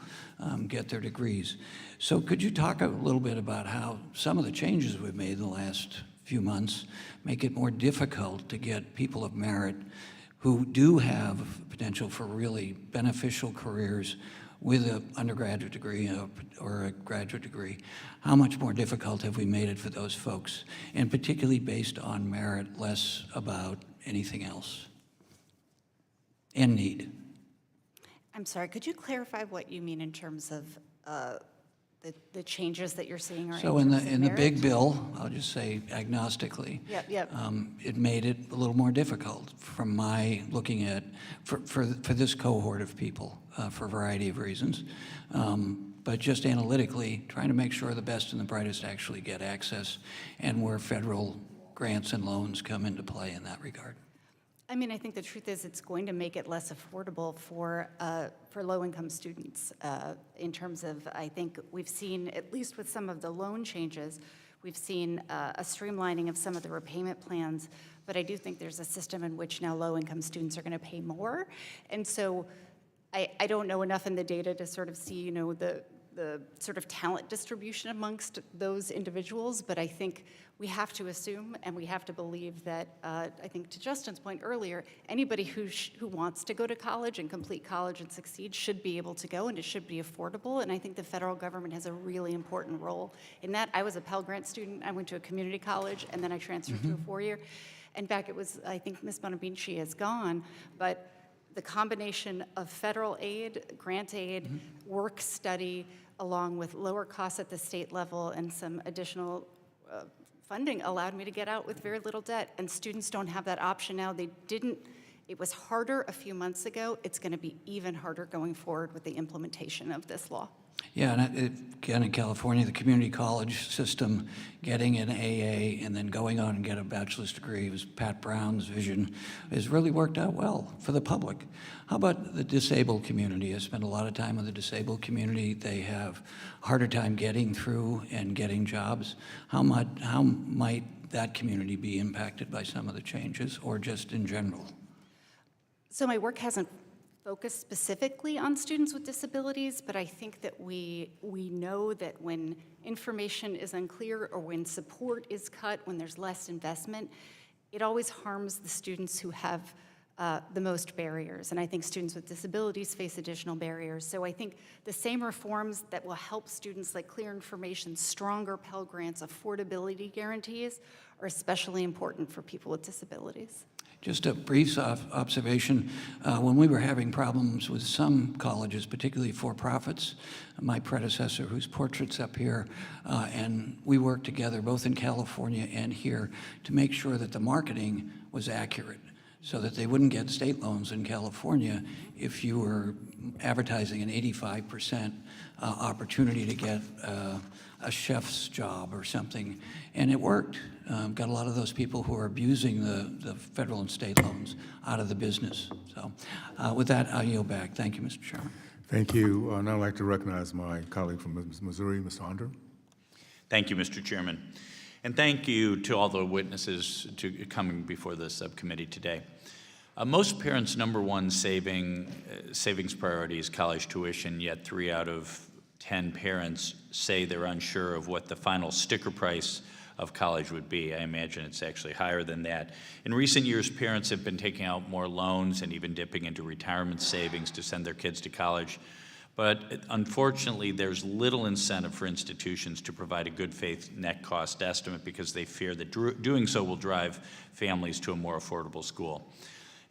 get their degrees. So could you talk a little bit about how some of the changes we've made in the last few months make it more difficult to get people of merit who do have potential for really beneficial careers with an undergraduate degree or a graduate degree, how much more difficult have we made it for those folks? And particularly based on merit, less about anything else. And need. I'm sorry, could you clarify what you mean in terms of the changes that you're seeing? Are So in the big bill, I'll just say agnostically, Yep. it made it a little more difficult from my looking at, for this cohort of people, for a variety of reasons. But just analytically, trying to make sure the best and the brightest actually get access, and where federal grants and loans come into play in that regard. I mean, I think the truth is it's going to make it less affordable for low-income students in terms of, I think we've seen, at least with some of the loan changes, we've seen a streamlining of some of the repayment plans, but I do think there's a system in which now low-income students are going to pay more. And so I don't know enough in the data to sort of see, you know, the sort of talent distribution amongst those individuals, but I think we have to assume and we have to believe that, I think to Justin's point earlier, anybody who wants to go to college and complete college and succeed should be able to go, and it should be affordable, and I think the federal government has a really important role in that. I was a Pell Grant student. I went to a community college, and then I transferred to a four-year. In fact, it was, I think Ms. Bonabinci is gone, but the combination of federal aid, grant aid, work study, along with lower costs at the state level and some additional funding allowed me to get out with very little debt. And students don't have that option now. They didn't, it was harder a few months ago. It's going to be even harder going forward with the implementation of this law. Yeah, and again, in California, the community college system, getting an AA and then going on and get a bachelor's degree, was Pat Brown's vision, has really worked out well for the public. How about the disabled community? I spent a lot of time with the disabled community. They have a harder time getting through and getting jobs. How might that community be impacted by some of the changes, or just in general? So my work hasn't focused specifically on students with disabilities, but I think that we know that when information is unclear or when support is cut, when there's less investment, it always harms the students who have the most barriers. And I think students with disabilities face additional barriers. So I think the same reforms that will help students, like clear information, stronger Pell Grants, affordability guarantees, are especially important for people with disabilities. Just a brief observation. When we were having problems with some colleges, particularly for-profits, my predecessor, whose portrait's up here, and we worked together both in California and here to make sure that the marketing was accurate, so that they wouldn't get state loans in California if you were advertising an 85% opportunity to get a chef's job or something. And it worked. Got a lot of those people who are abusing the federal and state loans out of the business. So with that, I'll yield back. Thank you, Mr. Chairman. Thank you. Now I'd like to recognize my colleague from Missouri, Mr. Onder. Thank you, Mr. Chairman. And thank you to all the witnesses coming before the subcommittee today. Most parents' number one savings priority is college tuition, yet 3 out of 10 parents say they're unsure of what the final sticker price of college would be. I imagine it's actually higher than that. In recent years, parents have been taking out more loans and even dipping into retirement savings to send their kids to college. But unfortunately, there's little incentive for institutions to provide a good faith net cost estimate because they fear that doing so will drive families to a more affordable school.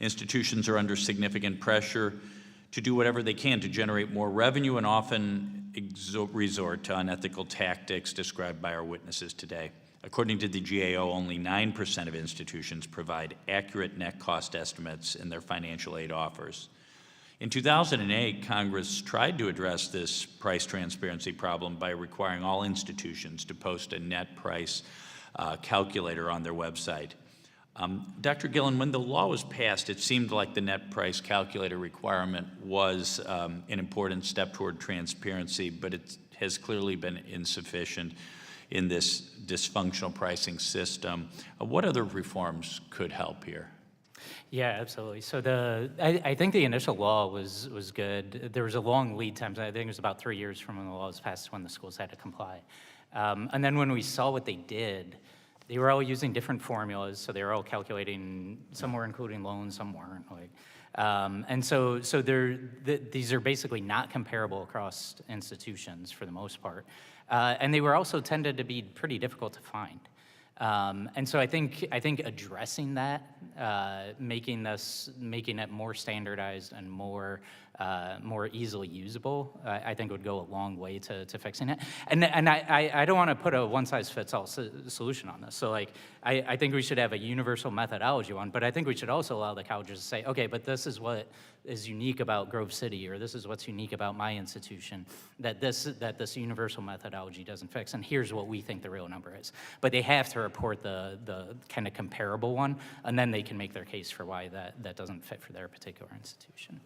Institutions are under significant pressure to do whatever they can to generate more revenue and often resort to unethical tactics described by our witnesses today. According to the GAO, only 9% of institutions provide accurate net cost estimates in their financial aid offers. In 2008, Congress tried to address this price transparency problem by requiring all institutions to post a net price calculator on their website. Dr. Gillen, when the law was passed, it seemed like the net price calculator requirement was an important step toward transparency, but it has clearly been insufficient in this dysfunctional pricing system. What other reforms could help here? Yeah, absolutely. So I think the initial law was good. There was a long lead time. I think it was about 3 years from when the law was passed to when the schools had to comply. And then when we saw what they did They were all using different formulas, so they were all calculating, some were including loans, some weren't. And so these are basically not comparable across institutions for the most part. And they were also tended to be pretty difficult to find. And so I think addressing that, making it more standardized and more easily usable, I think would go a long way to fixing it. And I don't want to put a one-size-fits-all solution on this. So like, I think we should have a universal methodology one, but I think we should also allow the colleges to say, okay, but this is what is unique about Grove City, or this is what's unique about my institution, that this universal methodology doesn't fix, and here's what we think the real number is. But they have to report the kind of comparable one, and then they can make their case for why that doesn't fit for their particular institution.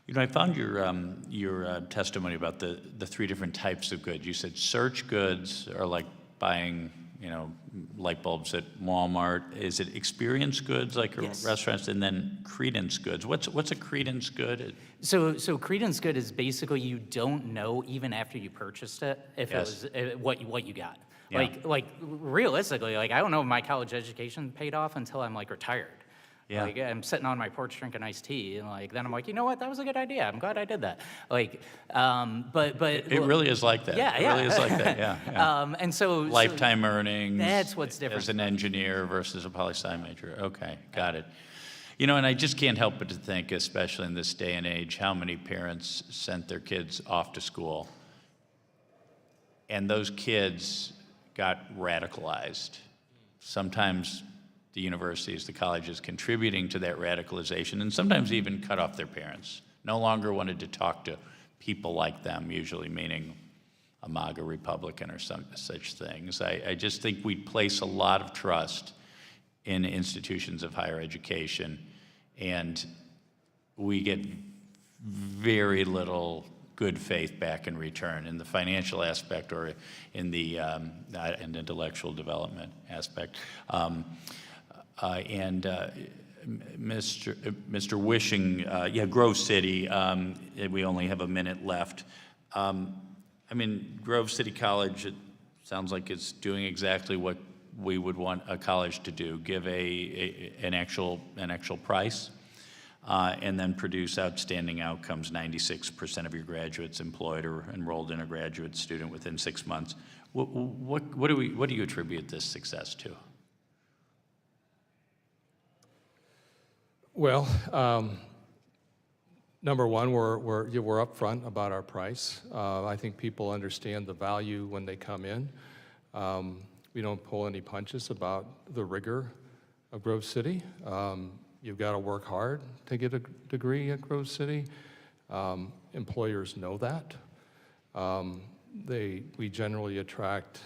You know, I found your testimony about the three different types of goods. You said search goods are like buying, you know, light bulbs at Walmart. Is it experience goods like Yes. restaurants, and then credence goods? What's a credence good? So credence good is basically you don't know even after you purchased it if Yes. it was what you got. Yeah. Like realistically, like I don't know if my college education paid off until I'm like retired. Yeah. Like I'm sitting on my porch drinking iced tea, and like then I'm like, you know what, that was a good idea. I'm glad I did that. Like, but It really is like that. Yeah, It yeah. really is like that. Yeah. And so Lifetime earnings. That's what's different. As an engineer versus a poli-sci major. Okay, got it. You know, and I just can't help but to think, especially in this day and age, how many parents sent their kids off to school, and those kids got radicalized. Sometimes the universities, the colleges contributing to that radicalization, and sometimes even cut off their parents. No longer wanted to talk to people like them, usually meaning a MAGA Republican or some such things. I just think we place a lot of trust in institutions of higher education, and we get very little good faith back in return in the financial aspect or in the intellectual development aspect. Mr. Wishing, yeah, Grove City, we only have a minute left. I mean, Grove City College, it sounds like it's doing exactly what we would want a college to do, give an actual price, and then produce outstanding outcomes. 96% of your graduates employed or enrolled in a graduate student within 6 months. What do you attribute this success to? Well, number one, we're upfront about our price. I think people understand the value when they come in. We don't pull any punches about the rigor of Grove City. You've got to work hard to get a degree at Grove City. Employers know that. We generally attract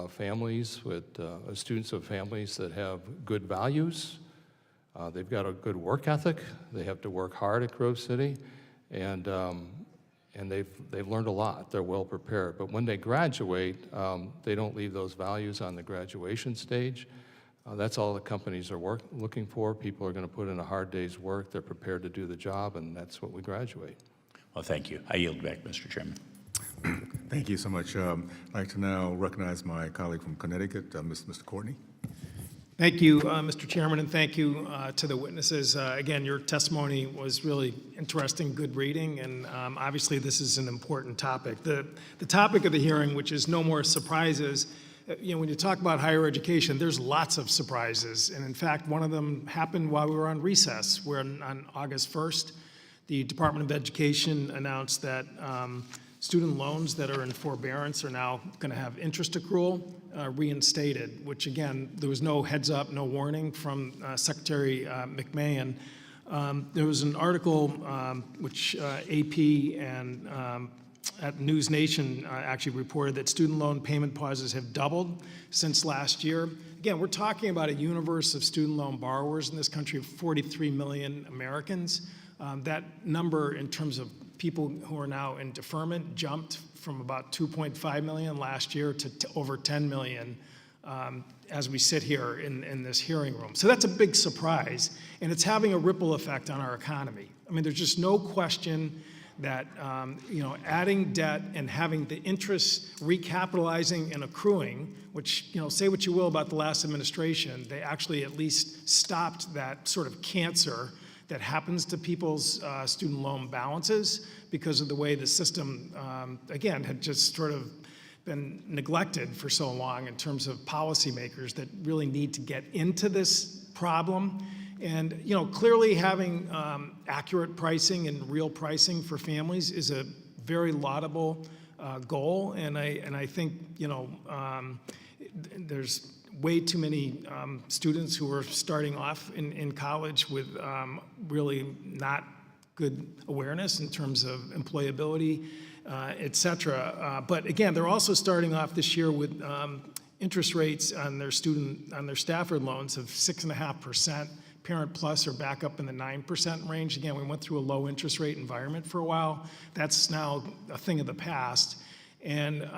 families with students of families that have good values. They've got a good work ethic. They have to work hard at Grove City, and they've learned a lot. They're well prepared. But when they graduate, they don't leave those values on the graduation stage. That's all the companies are looking for. People are going to put in a hard day's work. They're prepared to do the job, and that's what we graduate. Well, thank you. I yield back, Mr. Chairman. Thank you so much. I'd like to now recognize my colleague from Connecticut, Mr. Courtney. Thank you, Mr. Chairman, and thank you to the witnesses. Again, your testimony was really interesting, good reading, and obviously this is an important topic. The topic of the hearing, which is no more surprises, you know, when you talk about higher education, there's lots of surprises, and in fact, one of them happened while we were on recess, where on August 1st, the Department of Education announced that student loans that are in forbearance are now going to have interest accrual reinstated, which again, there was no heads up, no warning from Secretary McMahon. There was an article which AP and at News Nation actually reported that student loan payment pauses have doubled since last year. Again, we're talking about a universe of student loan borrowers in this country of 43 million Americans. That number in terms of people who are now in deferment jumped from about 2.5 million last year to over 10 million as we sit here in this hearing room. So that's a big surprise, and it's having a ripple effect on our economy. I mean, there's just no question that, adding debt and having the interest recapitalizing and accruing, which, say what you will about the last administration, they actually at least stopped that sort of cancer that happens to people's student loan balances because of the way the system, again, had just sort of been neglected for so long in terms of policymakers that really need to get into this problem. And clearly having accurate pricing and real pricing for families is a very laudable goal. And I think there's way too many students who are starting off in college with really not good awareness in terms of employability, et cetera. But again, they're also starting off this year with interest rates on their Stafford loans of 6.5%. Parent Plus are back up in the 9% range. Again, we went through a low interest rate environment for a while. That's now a thing of the past. And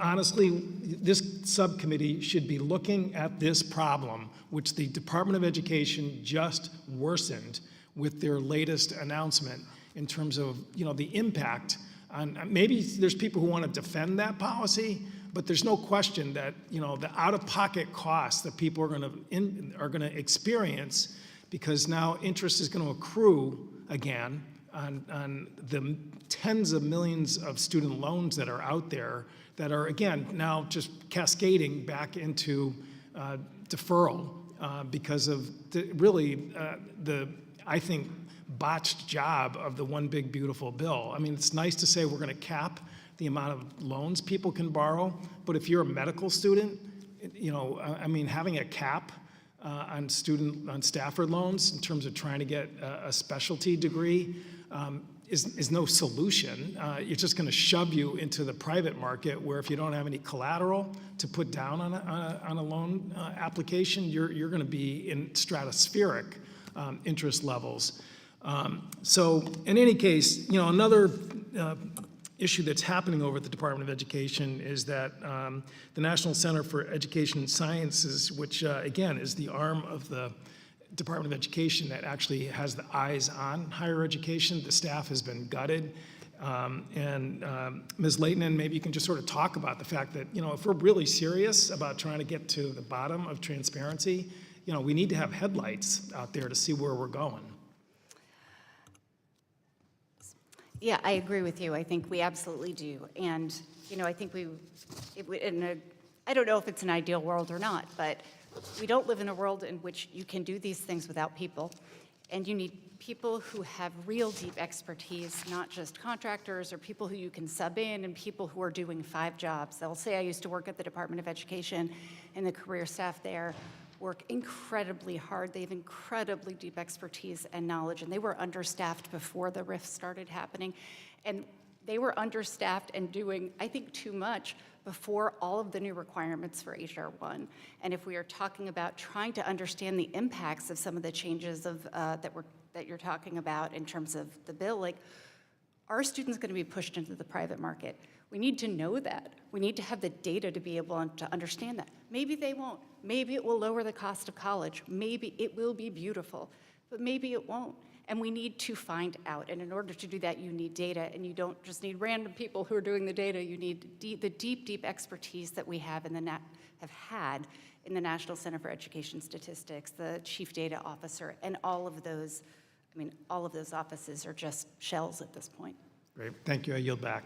honestly, this subcommittee should be looking at this problem, which the Department of Education just worsened with their latest announcement in terms of, the impact on, maybe there's people who want to defend that policy, but there's no question that, the out-of-pocket costs that people are going to experience, because now interest is going to accrue again on the tens of millions of student loans that are out there that are, again, now just cascading back into deferral because of the I think, botched job of the One Big Beautiful Bill. I mean, it's nice to say we're going to cap the amount of loans people can borrow, but if you're a medical student, having a cap on Stafford loans in terms of trying to get a specialty degree is no solution. It's just going to shove you into the private market where if you don't have any collateral to put down on a loan application, you're going to be in stratospheric interest levels. So in any case, another issue that's happening over at the Department of Education is that the National Center for Education Sciences, which again is the arm of the Department of Education that actually has the eyes on higher education, the staff has been gutted. Ms. Leighton, maybe you can just sort of talk about the fact that, if we're really serious about trying to get to the bottom of transparency, we need to have headlights out there to see where we're going. Yeah, I agree with you. I think we absolutely do. And, I think I don't know if it's an ideal world or not, but we don't live in a world in which you can do these things without people. And you need people who have real deep expertise, not just contractors or people who you can sub in and people who are doing 5 jobs. They'll say, I used to work at the Department of Education, and the career staff there work incredibly hard. They have incredibly deep expertise and knowledge, and they were understaffed before the RIF started happening. And they were understaffed and doing, I think, too much before all of the new requirements for HR 1. And if we are talking about trying to understand the impacts of some of the changes that you're talking about in terms of the bill, are students going to be pushed into the private market? We need to know that. We need to have the data to be able to understand that. Maybe they won't. Maybe it will lower the cost of college. Maybe it will be beautiful, but maybe it won't. And we need to find out. And in order to do that, you need data, and you don't just need random people who are doing the data. You need the deep expertise that we have have had in the National Center for Education Statistics, the Chief Data Officer, and all of those. All of those offices are just shells at this point. Great. Thank you. I yield back.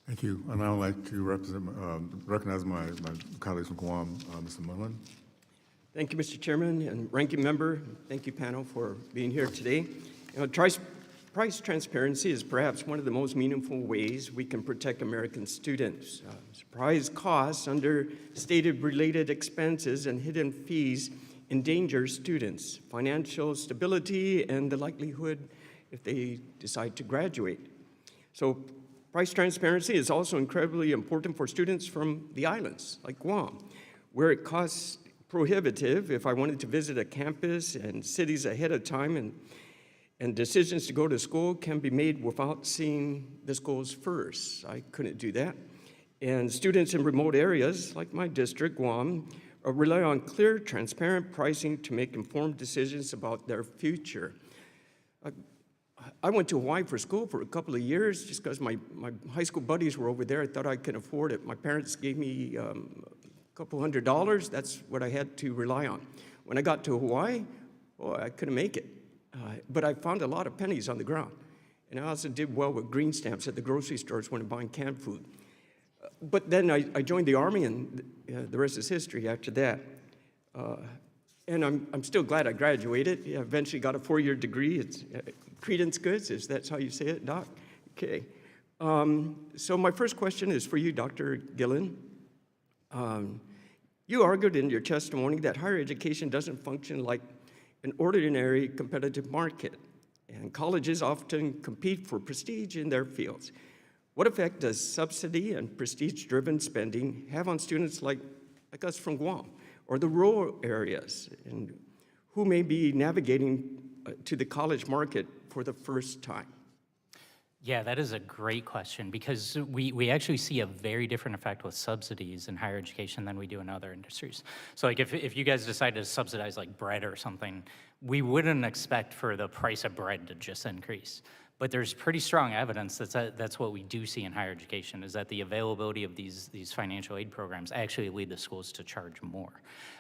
Thank you. And I would like to recognize my colleagues from Guam, Mr. Mullen. Thank you, Mr. Chairman and Ranking Member. Thank you, panel, for being here today. Price transparency is perhaps one of the most meaningful ways we can protect American students. Surprise costs, understated related expenses, and hidden fees endanger students' financial stability and the likelihood if they decide to graduate. So price transparency is also incredibly important for students from the islands, like Guam, where it costs prohibitive if I wanted to visit a campus and cities ahead of time, and decisions to go to school can be made without seeing the schools first. I couldn't do that. And students in remote areas, like my district, Guam, rely on clear, transparent pricing to make informed decisions about their future. I went to Hawaii for school for a couple of years just because my high school buddies were over there. I thought I could afford it. My parents gave me a couple $100. That's what I had to rely on. When I got to Hawaii, I couldn't make it. But I found a lot of pennies on the ground. And I also did well with green stamps at the grocery stores when I'm buying canned food. But then I joined the Army, and the rest is history after that. And I'm still glad I graduated. Yeah, eventually got a 4-year degree. It's credence goods, is that's how you say it, Doc? Okay. So my first question is for you, Dr. Gillen. You argued in your testimony that higher education doesn't function like an ordinary competitive market, and colleges often compete for prestige in their fields. What effect does subsidy and prestige-driven spending have on students like us from Guam or the rural areas, and who may be navigating to the college market for the first time? Yeah, that is a great question, because we actually see a very different effect with subsidies in higher education than we do in other industries. So like if you guys decided to subsidize like bread or something, we wouldn't expect for the price of bread to just increase. But there's pretty strong evidence that's what we do see in higher education, is that the availability of these financial aid programs actually lead the schools to charge more.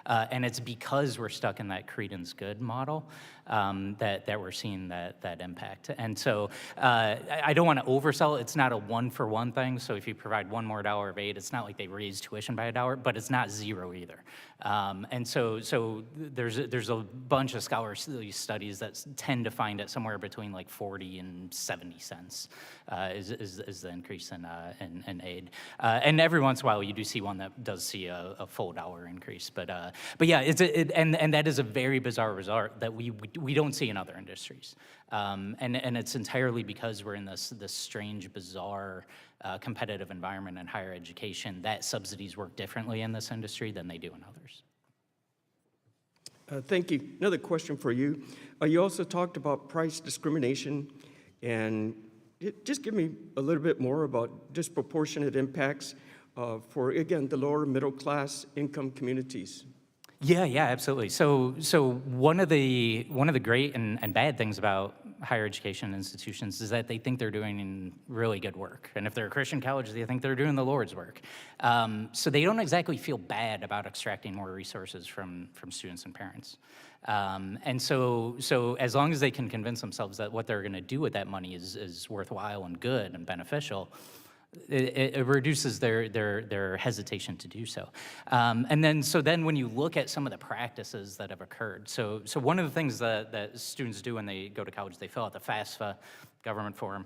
And it's because we're stuck in that credence good model that we're seeing that impact. And so I don't want to oversell it. It's not a one-for-one thing. So if you provide $1 more of aid, it's not like they raise tuition by $1, but it's not zero either. And so there's a bunch of scholarly studies that tend to find it somewhere between like 40 and 70 cents is the increase in aid. And every once in a while you do see one that does see a full $1 increase. But yeah, and that is a very bizarre result that we don't see in other industries. And it's entirely because we're in this strange, bizarre competitive environment in higher education that subsidies work differently in this industry than they do in others. Thank you. Another question for you. You also talked about price discrimination, and just give me a little bit more about disproportionate impacts for, again, the lower middle class income communities. Yeah, absolutely. So one of the great and bad things about higher education institutions is that they think they're doing really good work. And if they're a Christian college, they think they're doing the Lord's work. So they don't exactly feel bad about extracting more resources from students and parents. And so as long as they can convince themselves that what they're going to do with that money is worthwhile and good and beneficial, it reduces their hesitation to do so. And then when you look at some of the practices that have occurred, so one of the things that students do when they go to college, they fill out the FAFSA government form.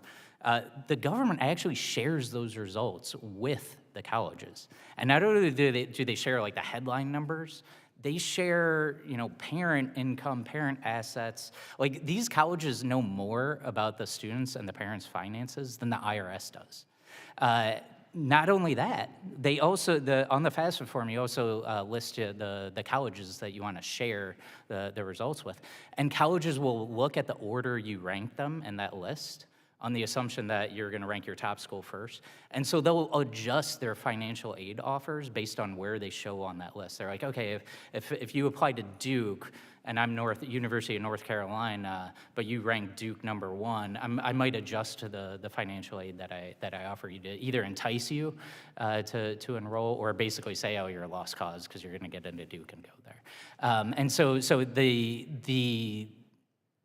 The government actually shares those results with the colleges. And not only do they share like the headline numbers, they share, parent income, parent assets. Like these colleges know more about the students and the parents' finances than the IRS does. Not only that, they also, on the FAFSA form, you also list the colleges that you want to share the results with. And colleges will look at the order you rank them in that list on the assumption that you're going to rank your top school first. And so they'll adjust their financial aid offers based on where they show on that list. They're like, okay, if you apply to Duke, and I'm University of North Carolina, but you rank Duke #1, I might adjust to the financial aid that I offer you to either entice you to enroll, or basically say, oh, you're a lost cause because you're going to get into Duke and go there. And so the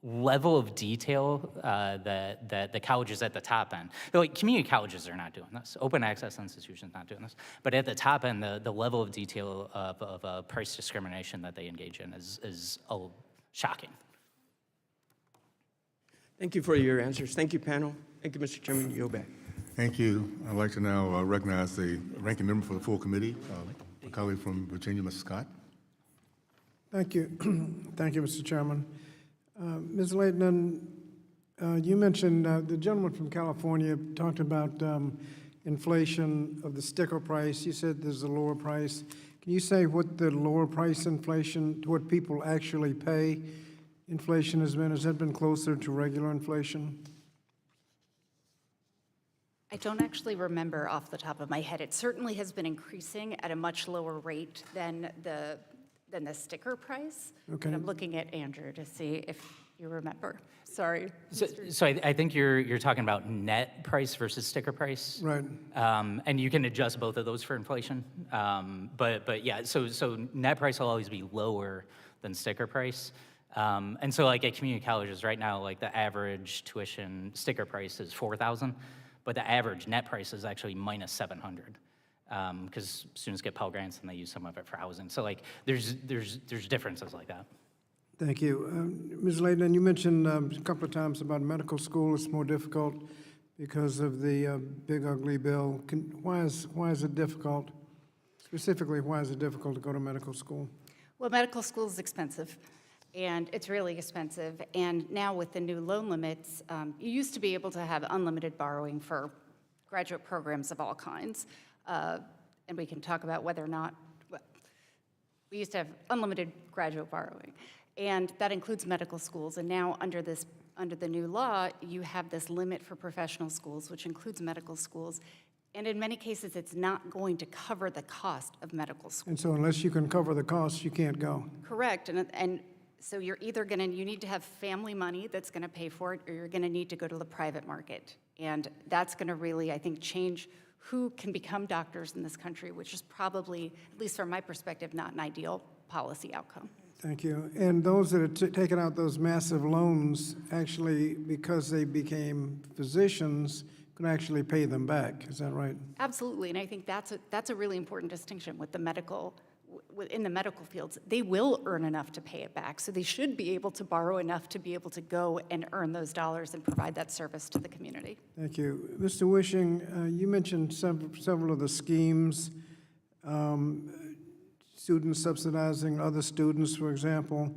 level of detail that the colleges at the top end, like community colleges are not doing this, open access institutions not doing this, but at the top end, the level of detail of price discrimination that they engage in is shocking. Thank you for your answers. Thank you, panel. Thank you, Mr. Chairman. You go back. Thank you. I'd like to now recognize the ranking member for the full committee, a colleague from Virginia, Ms. Scott. Thank you. Thank you, Mr. Chairman. Ms. Leighton, you mentioned the gentleman from California talked about inflation of the sticker price. You said there's a lower price. Can you say what the lower price inflation, to what people actually pay inflation has been? Has that been closer to regular inflation? I don't actually remember off the top of my head. It certainly has been increasing at a much lower rate than the sticker price. Okay. And I'm looking at Andrew to see if you remember. Sorry. So I think you're talking about net price versus sticker price. Right. And you can adjust both of those for inflation. But yeah, so net price will always be lower than sticker price. And so like at community colleges right now, like the average tuition sticker price is $4,000, but the average net price is actually minus $700. Because students get Pell Grants and they use some of it for housing. So like there's differences like that. Thank you. Ms. Layton, you mentioned a couple of times about medical school. It's more difficult because of the big ugly bill. Why is it difficult? Specifically, why is it difficult to go to medical school? Well, medical school is expensive, and it's really expensive. And now with the new loan limits, you used to be able to have unlimited borrowing for graduate programs of all kinds. And we can talk about whether or not, well, we used to have unlimited graduate borrowing. And that includes medical schools. And now under the new law, you have this limit for professional schools, which includes medical schools. And in many cases, it's not going to cover the cost of medical school. And so unless you can cover the costs, you can't go. Correct. And so you're either you need to have family money that's going to pay for it, or you're going to need to go to the private market. And that's going to really, I think, change who can become doctors in this country, which is probably, at least from my perspective, not an ideal policy outcome. Thank you. And those that have taken out those massive loans, actually, because they became physicians, can actually pay them back. Is that right? Absolutely, and I think that's a really important distinction with the medical, in the medical fields. They will earn enough to pay it back, so they should be able to borrow enough to be able to go and earn those dollars and provide that service to the community. Thank you. Mr. Wishing, you mentioned several of the schemes, students subsidizing other students, for example.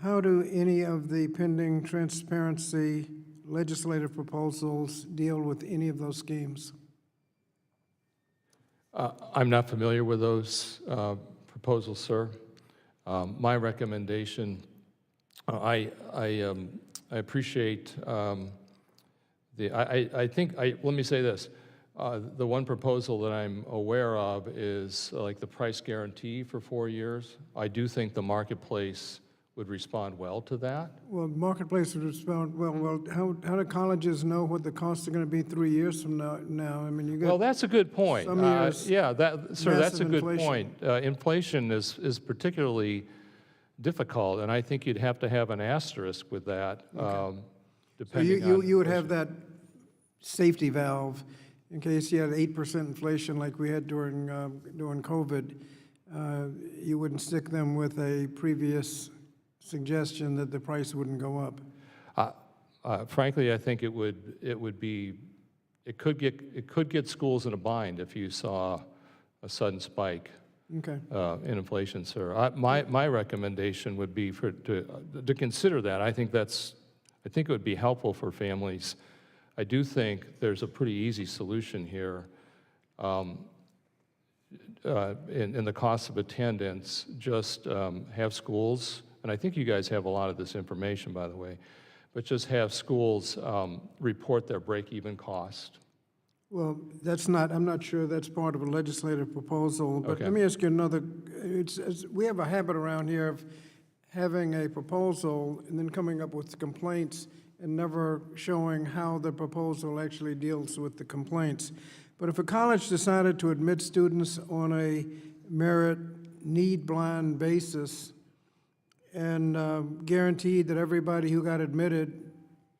How do any of the pending transparency legislative proposals deal with any of those schemes? I'm not familiar with those proposals, sir. My recommendation, I appreciate let me say this. The one proposal that I'm aware of is like the price guarantee for 4 years. I do think the marketplace would respond well to that. Well, marketplace would respond well. How do colleges know what the costs are going to be 3 years from now? I mean, you got. Well, that's a good point. Some years, yeah, sir, that's a good inflation. point. Inflation is particularly difficult, and I think you'd have to have an asterisk with that, So depending on. you would have that safety valve in case you had 8% inflation like we had during COVID. You wouldn't stick them with a previous suggestion that the price wouldn't go up. Frankly, I think it could get schools in a bind if you saw a sudden spike Okay. in inflation, sir. My recommendation would be to consider that. I think it would be helpful for families. I do think there's a pretty easy solution here. In the cost of attendance, just have schools, and I think you guys have a lot of this information, by the way, but just have schools report their break-even cost. Well, I'm not sure that's part of a legislative proposal, but Okay. let me ask you another. We have a habit around here of having a proposal and then coming up with complaints and never showing how the proposal actually deals with the complaints. But if a college decided to admit students on a merit, need-blind basis and guaranteed that everybody who got admitted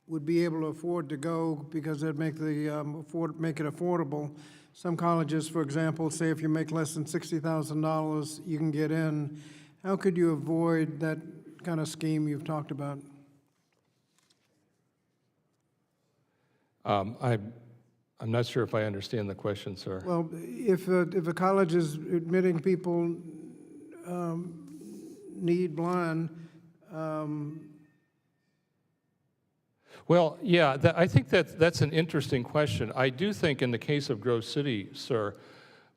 would be able to afford to go because that'd make it affordable. Some colleges, for example, say if you make less than $60,000, you can get in. How could you avoid that kind of scheme you've talked about? I'm not sure if I understand the question, sir. Well, if a college is admitting people need blind, Well, yeah, I think that's an interesting question. I do think in the case of Grove City, sir,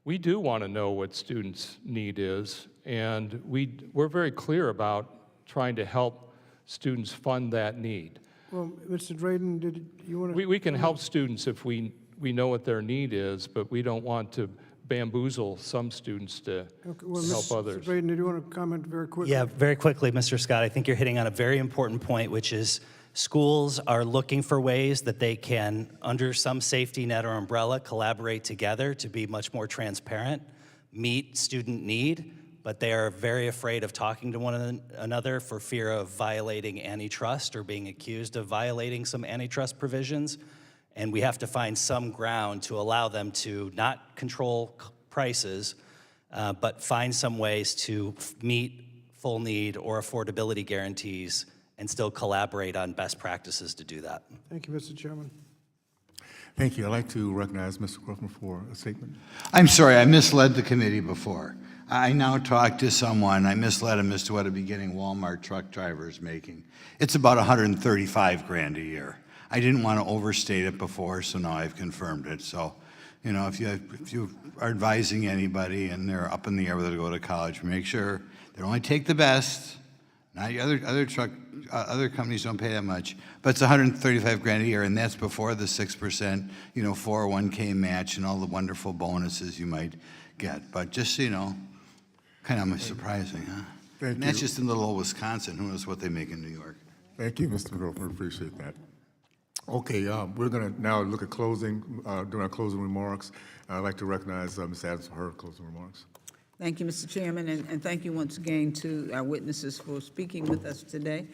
we do want to know what students' need is, and we're very clear about trying to help students fund that need. well, Mr. Drayden, did you want to? We can help students if we know what their need is, but we don't want to bamboozle some students to help others. Mr. Drayden, did you want to comment very quickly? Yeah, very quickly, Mr. Scott. I think you're hitting on a very important point, which is Schools are looking for ways that they can, under some safety net or umbrella, collaborate together to be much more transparent, meet student need, but they are very afraid of talking to one another for fear of violating antitrust or being accused of violating some antitrust provisions. And we have to find some ground to allow them to not control prices, but find some ways to meet full need or affordability guarantees and still collaborate on best practices to do that. Thank you, Mr. Chairman. Thank you. I'd like to recognize Mr. Griffin for a statement. I'm sorry, I misled the committee before. I now talked to someone, I misled him as to what a beginning Walmart truck driver is making. It's about 135 grand a year. I didn't want to overstate it before, so now I've confirmed it. So, you know, if you are advising anybody and they're up in the air whether to go to college, make sure they only take the best. Now, other companies don't pay that much, but it's 135 grand a year, and that's before the 6%, 401k match and all the wonderful bonuses you might get. But just so you know, kind of surprising, huh? Thank And that's you. just in little old Wisconsin. Who knows what they make in New York? Thank you, Mr. Griffin. Appreciate that. Okay, we're going to now look at closing, during our closing remarks. I'd like to recognize Ms. Adams for her closing remarks. Thank you, Mr. Chairman, and thank you once again to our witnesses for speaking with us today.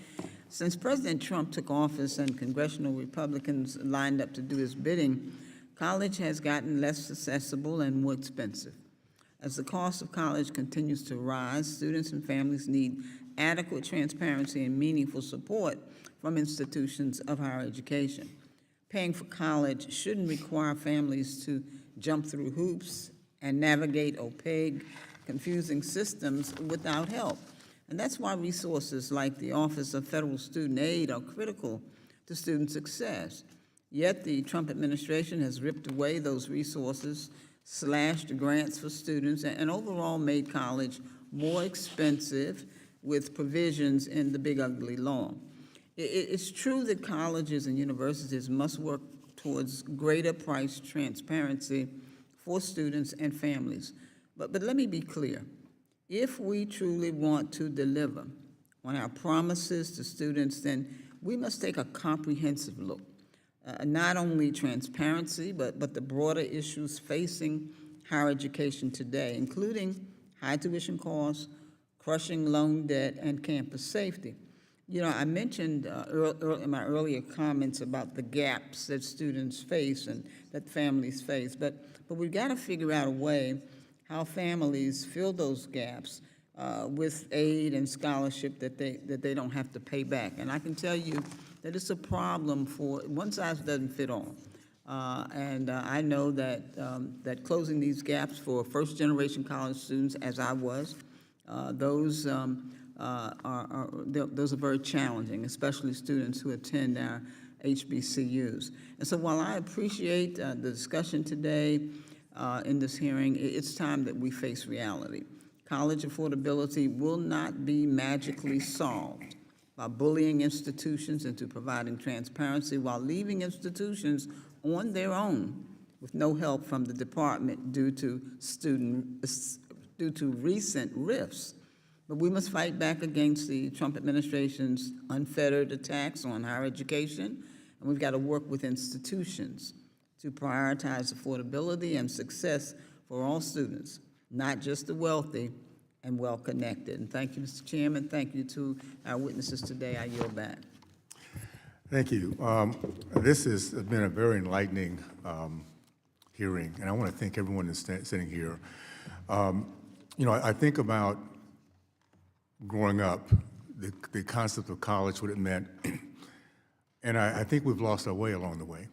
Since President Trump took office and congressional Republicans lined up to do his bidding, college has gotten less accessible and more expensive. As the cost of college continues to rise, students and families need adequate transparency and meaningful support from institutions of higher education. Paying for college shouldn't require families to jump through hoops and navigate opaque, confusing systems without help. And that's why resources like the Office of Federal Student Aid are critical to student success. Yet the Trump administration has ripped away those resources, slashed grants for students, and overall made college more expensive with provisions in the big ugly law. It's true that colleges and universities must work towards greater price transparency for students and families. But let me be clear. If we truly want to deliver on our promises to students, then we must take a comprehensive look. Not only transparency, but the broader issues facing higher education today, including high tuition costs, crushing loan debt, and campus safety. I mentioned in my earlier comments about the gaps that students face and that families face, but we've got to figure out a way how families fill those gaps with aid and scholarship that they don't have to pay back. And I can tell you that it's a problem for one size doesn't fit all. And I know that closing these gaps for first-generation college students, as I was, those are very challenging, especially students who attend our HBCUs. And so while I appreciate the discussion today in this hearing, it's time that we face reality. College affordability will not be magically solved by bullying institutions into providing transparency while leaving institutions on their own with no help from the department due to recent rifts. But we must fight back against the Trump administration's unfettered attacks on higher education, and we've got to work with institutions to prioritize affordability and success for all students, not just the wealthy and well-connected. And thank you, Mr. Chairman. Thank you to our witnesses today. I yield back. Thank you. This has been a very enlightening hearing, and I want to thank everyone that's sitting here. I think about growing up, the concept of college, what it meant, and I think we've lost our way along the way.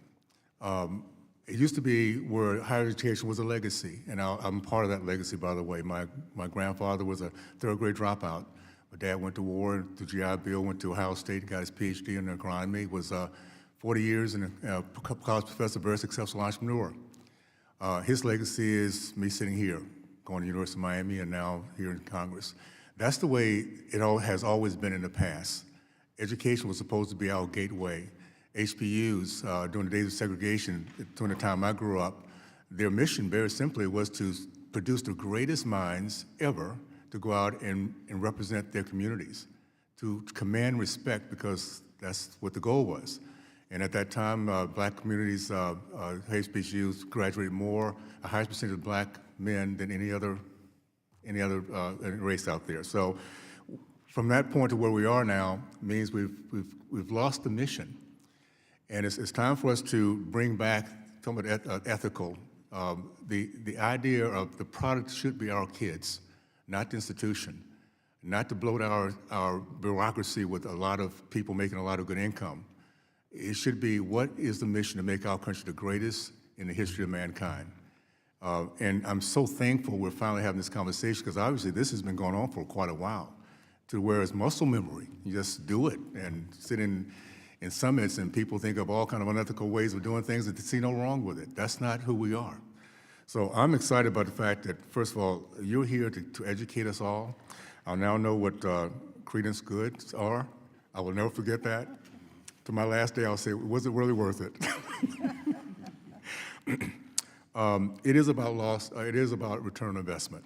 It used to be where higher education was a legacy, and I'm part of that legacy, by the way. My grandfather was a third-grade dropout. My dad went to war, to GI Bill, went to Ohio State, got his PhD in agronomy, was 40 years and a college professor, very successful entrepreneur. His legacy is me sitting here, going to the University of Miami, and now here in Congress. That's the way it has always been in the past. Education was supposed to be our gateway. HBUs, during the days of segregation, during the time I grew up, their mission, very simply, was to produce the greatest minds ever to go out and represent their communities, to command respect because That's what the goal was. And at that time, black communities, hate speech youth graduated more, a higher percentage of black men than any other race out there. So from that point to where we are now means we've lost the mission. And it's time for us to bring back somewhat ethical, the idea of the product should be our kids, not the institution, not to bloat our bureaucracy with a lot of people making a lot of good income. It should be, what is the mission to make our country the greatest in the history of mankind? And I'm so thankful we're finally having this conversation, because obviously this has been going on for quite a while, to where it's muscle memory. You just do it and sit in summits and people think of all kind of unethical ways of doing things and see no wrong with it. That's not who we are. So I'm excited about the fact that, first of all, you're here to educate us all. I now know what credence goods are. I will never forget that. To my last day, I'll say, was it really worth it? It is about return on investment.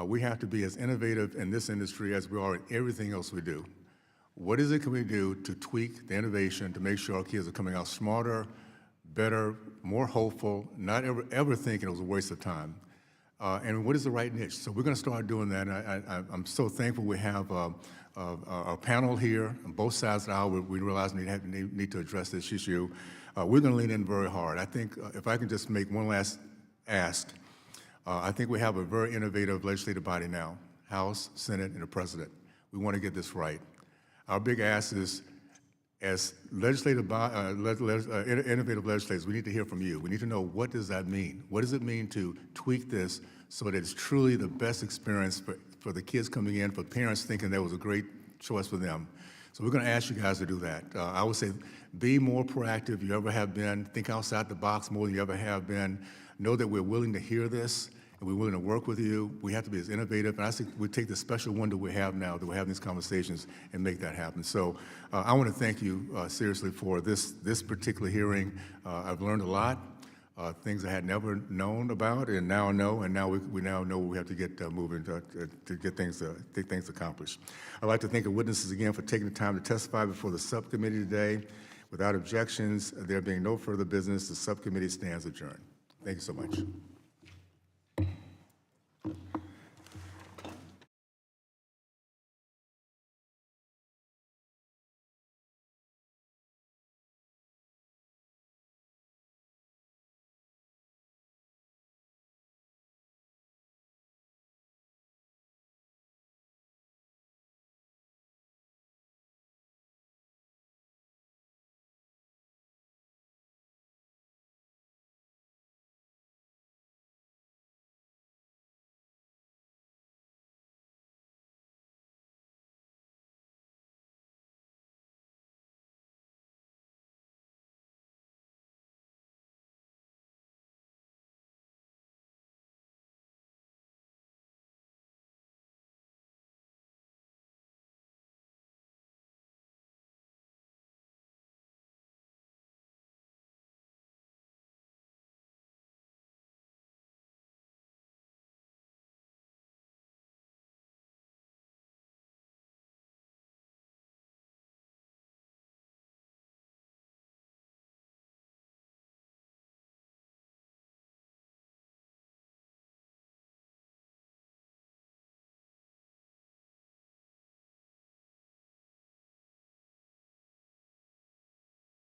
We have to be as innovative in this industry as we are in everything else we do. What is it can we do to tweak the innovation to make sure our kids are coming out smarter, better, more hopeful, not ever thinking it was a waste of time? And what is the right niche? So we're going to start doing that. And I'm so thankful we have a panel here on both sides of the aisle. We realize we need to address this issue. We're going to lean in very hard. I think if I can just make one last ask, I think we have a very innovative legislative body now, House, Senate, and the President. We want to get this right. Our big ask is, as innovative legislators, we need to hear from you. We need to know, what does that mean? What does it mean to tweak this so that it's truly the best experience for the kids coming in, for parents thinking that was a great choice for them? So we're going to ask you guys to do that. I would say, be more proactive than you ever have been. Think outside the box more than you ever have been. Know that we're willing to hear this, and we're willing to work with you. We have to be as innovative. And I think we take the special window we have now that we're having these conversations and make that happen. So I want to thank you seriously for this particular hearing. I've learned a lot, things I had never known about, and now I know. And now we now know we have to get moving to get things accomplished. I'd like to thank the witnesses again for taking the time to testify before the subcommittee today. Without objections, there being no further business, the subcommittee stands adjourned. Thank you so much.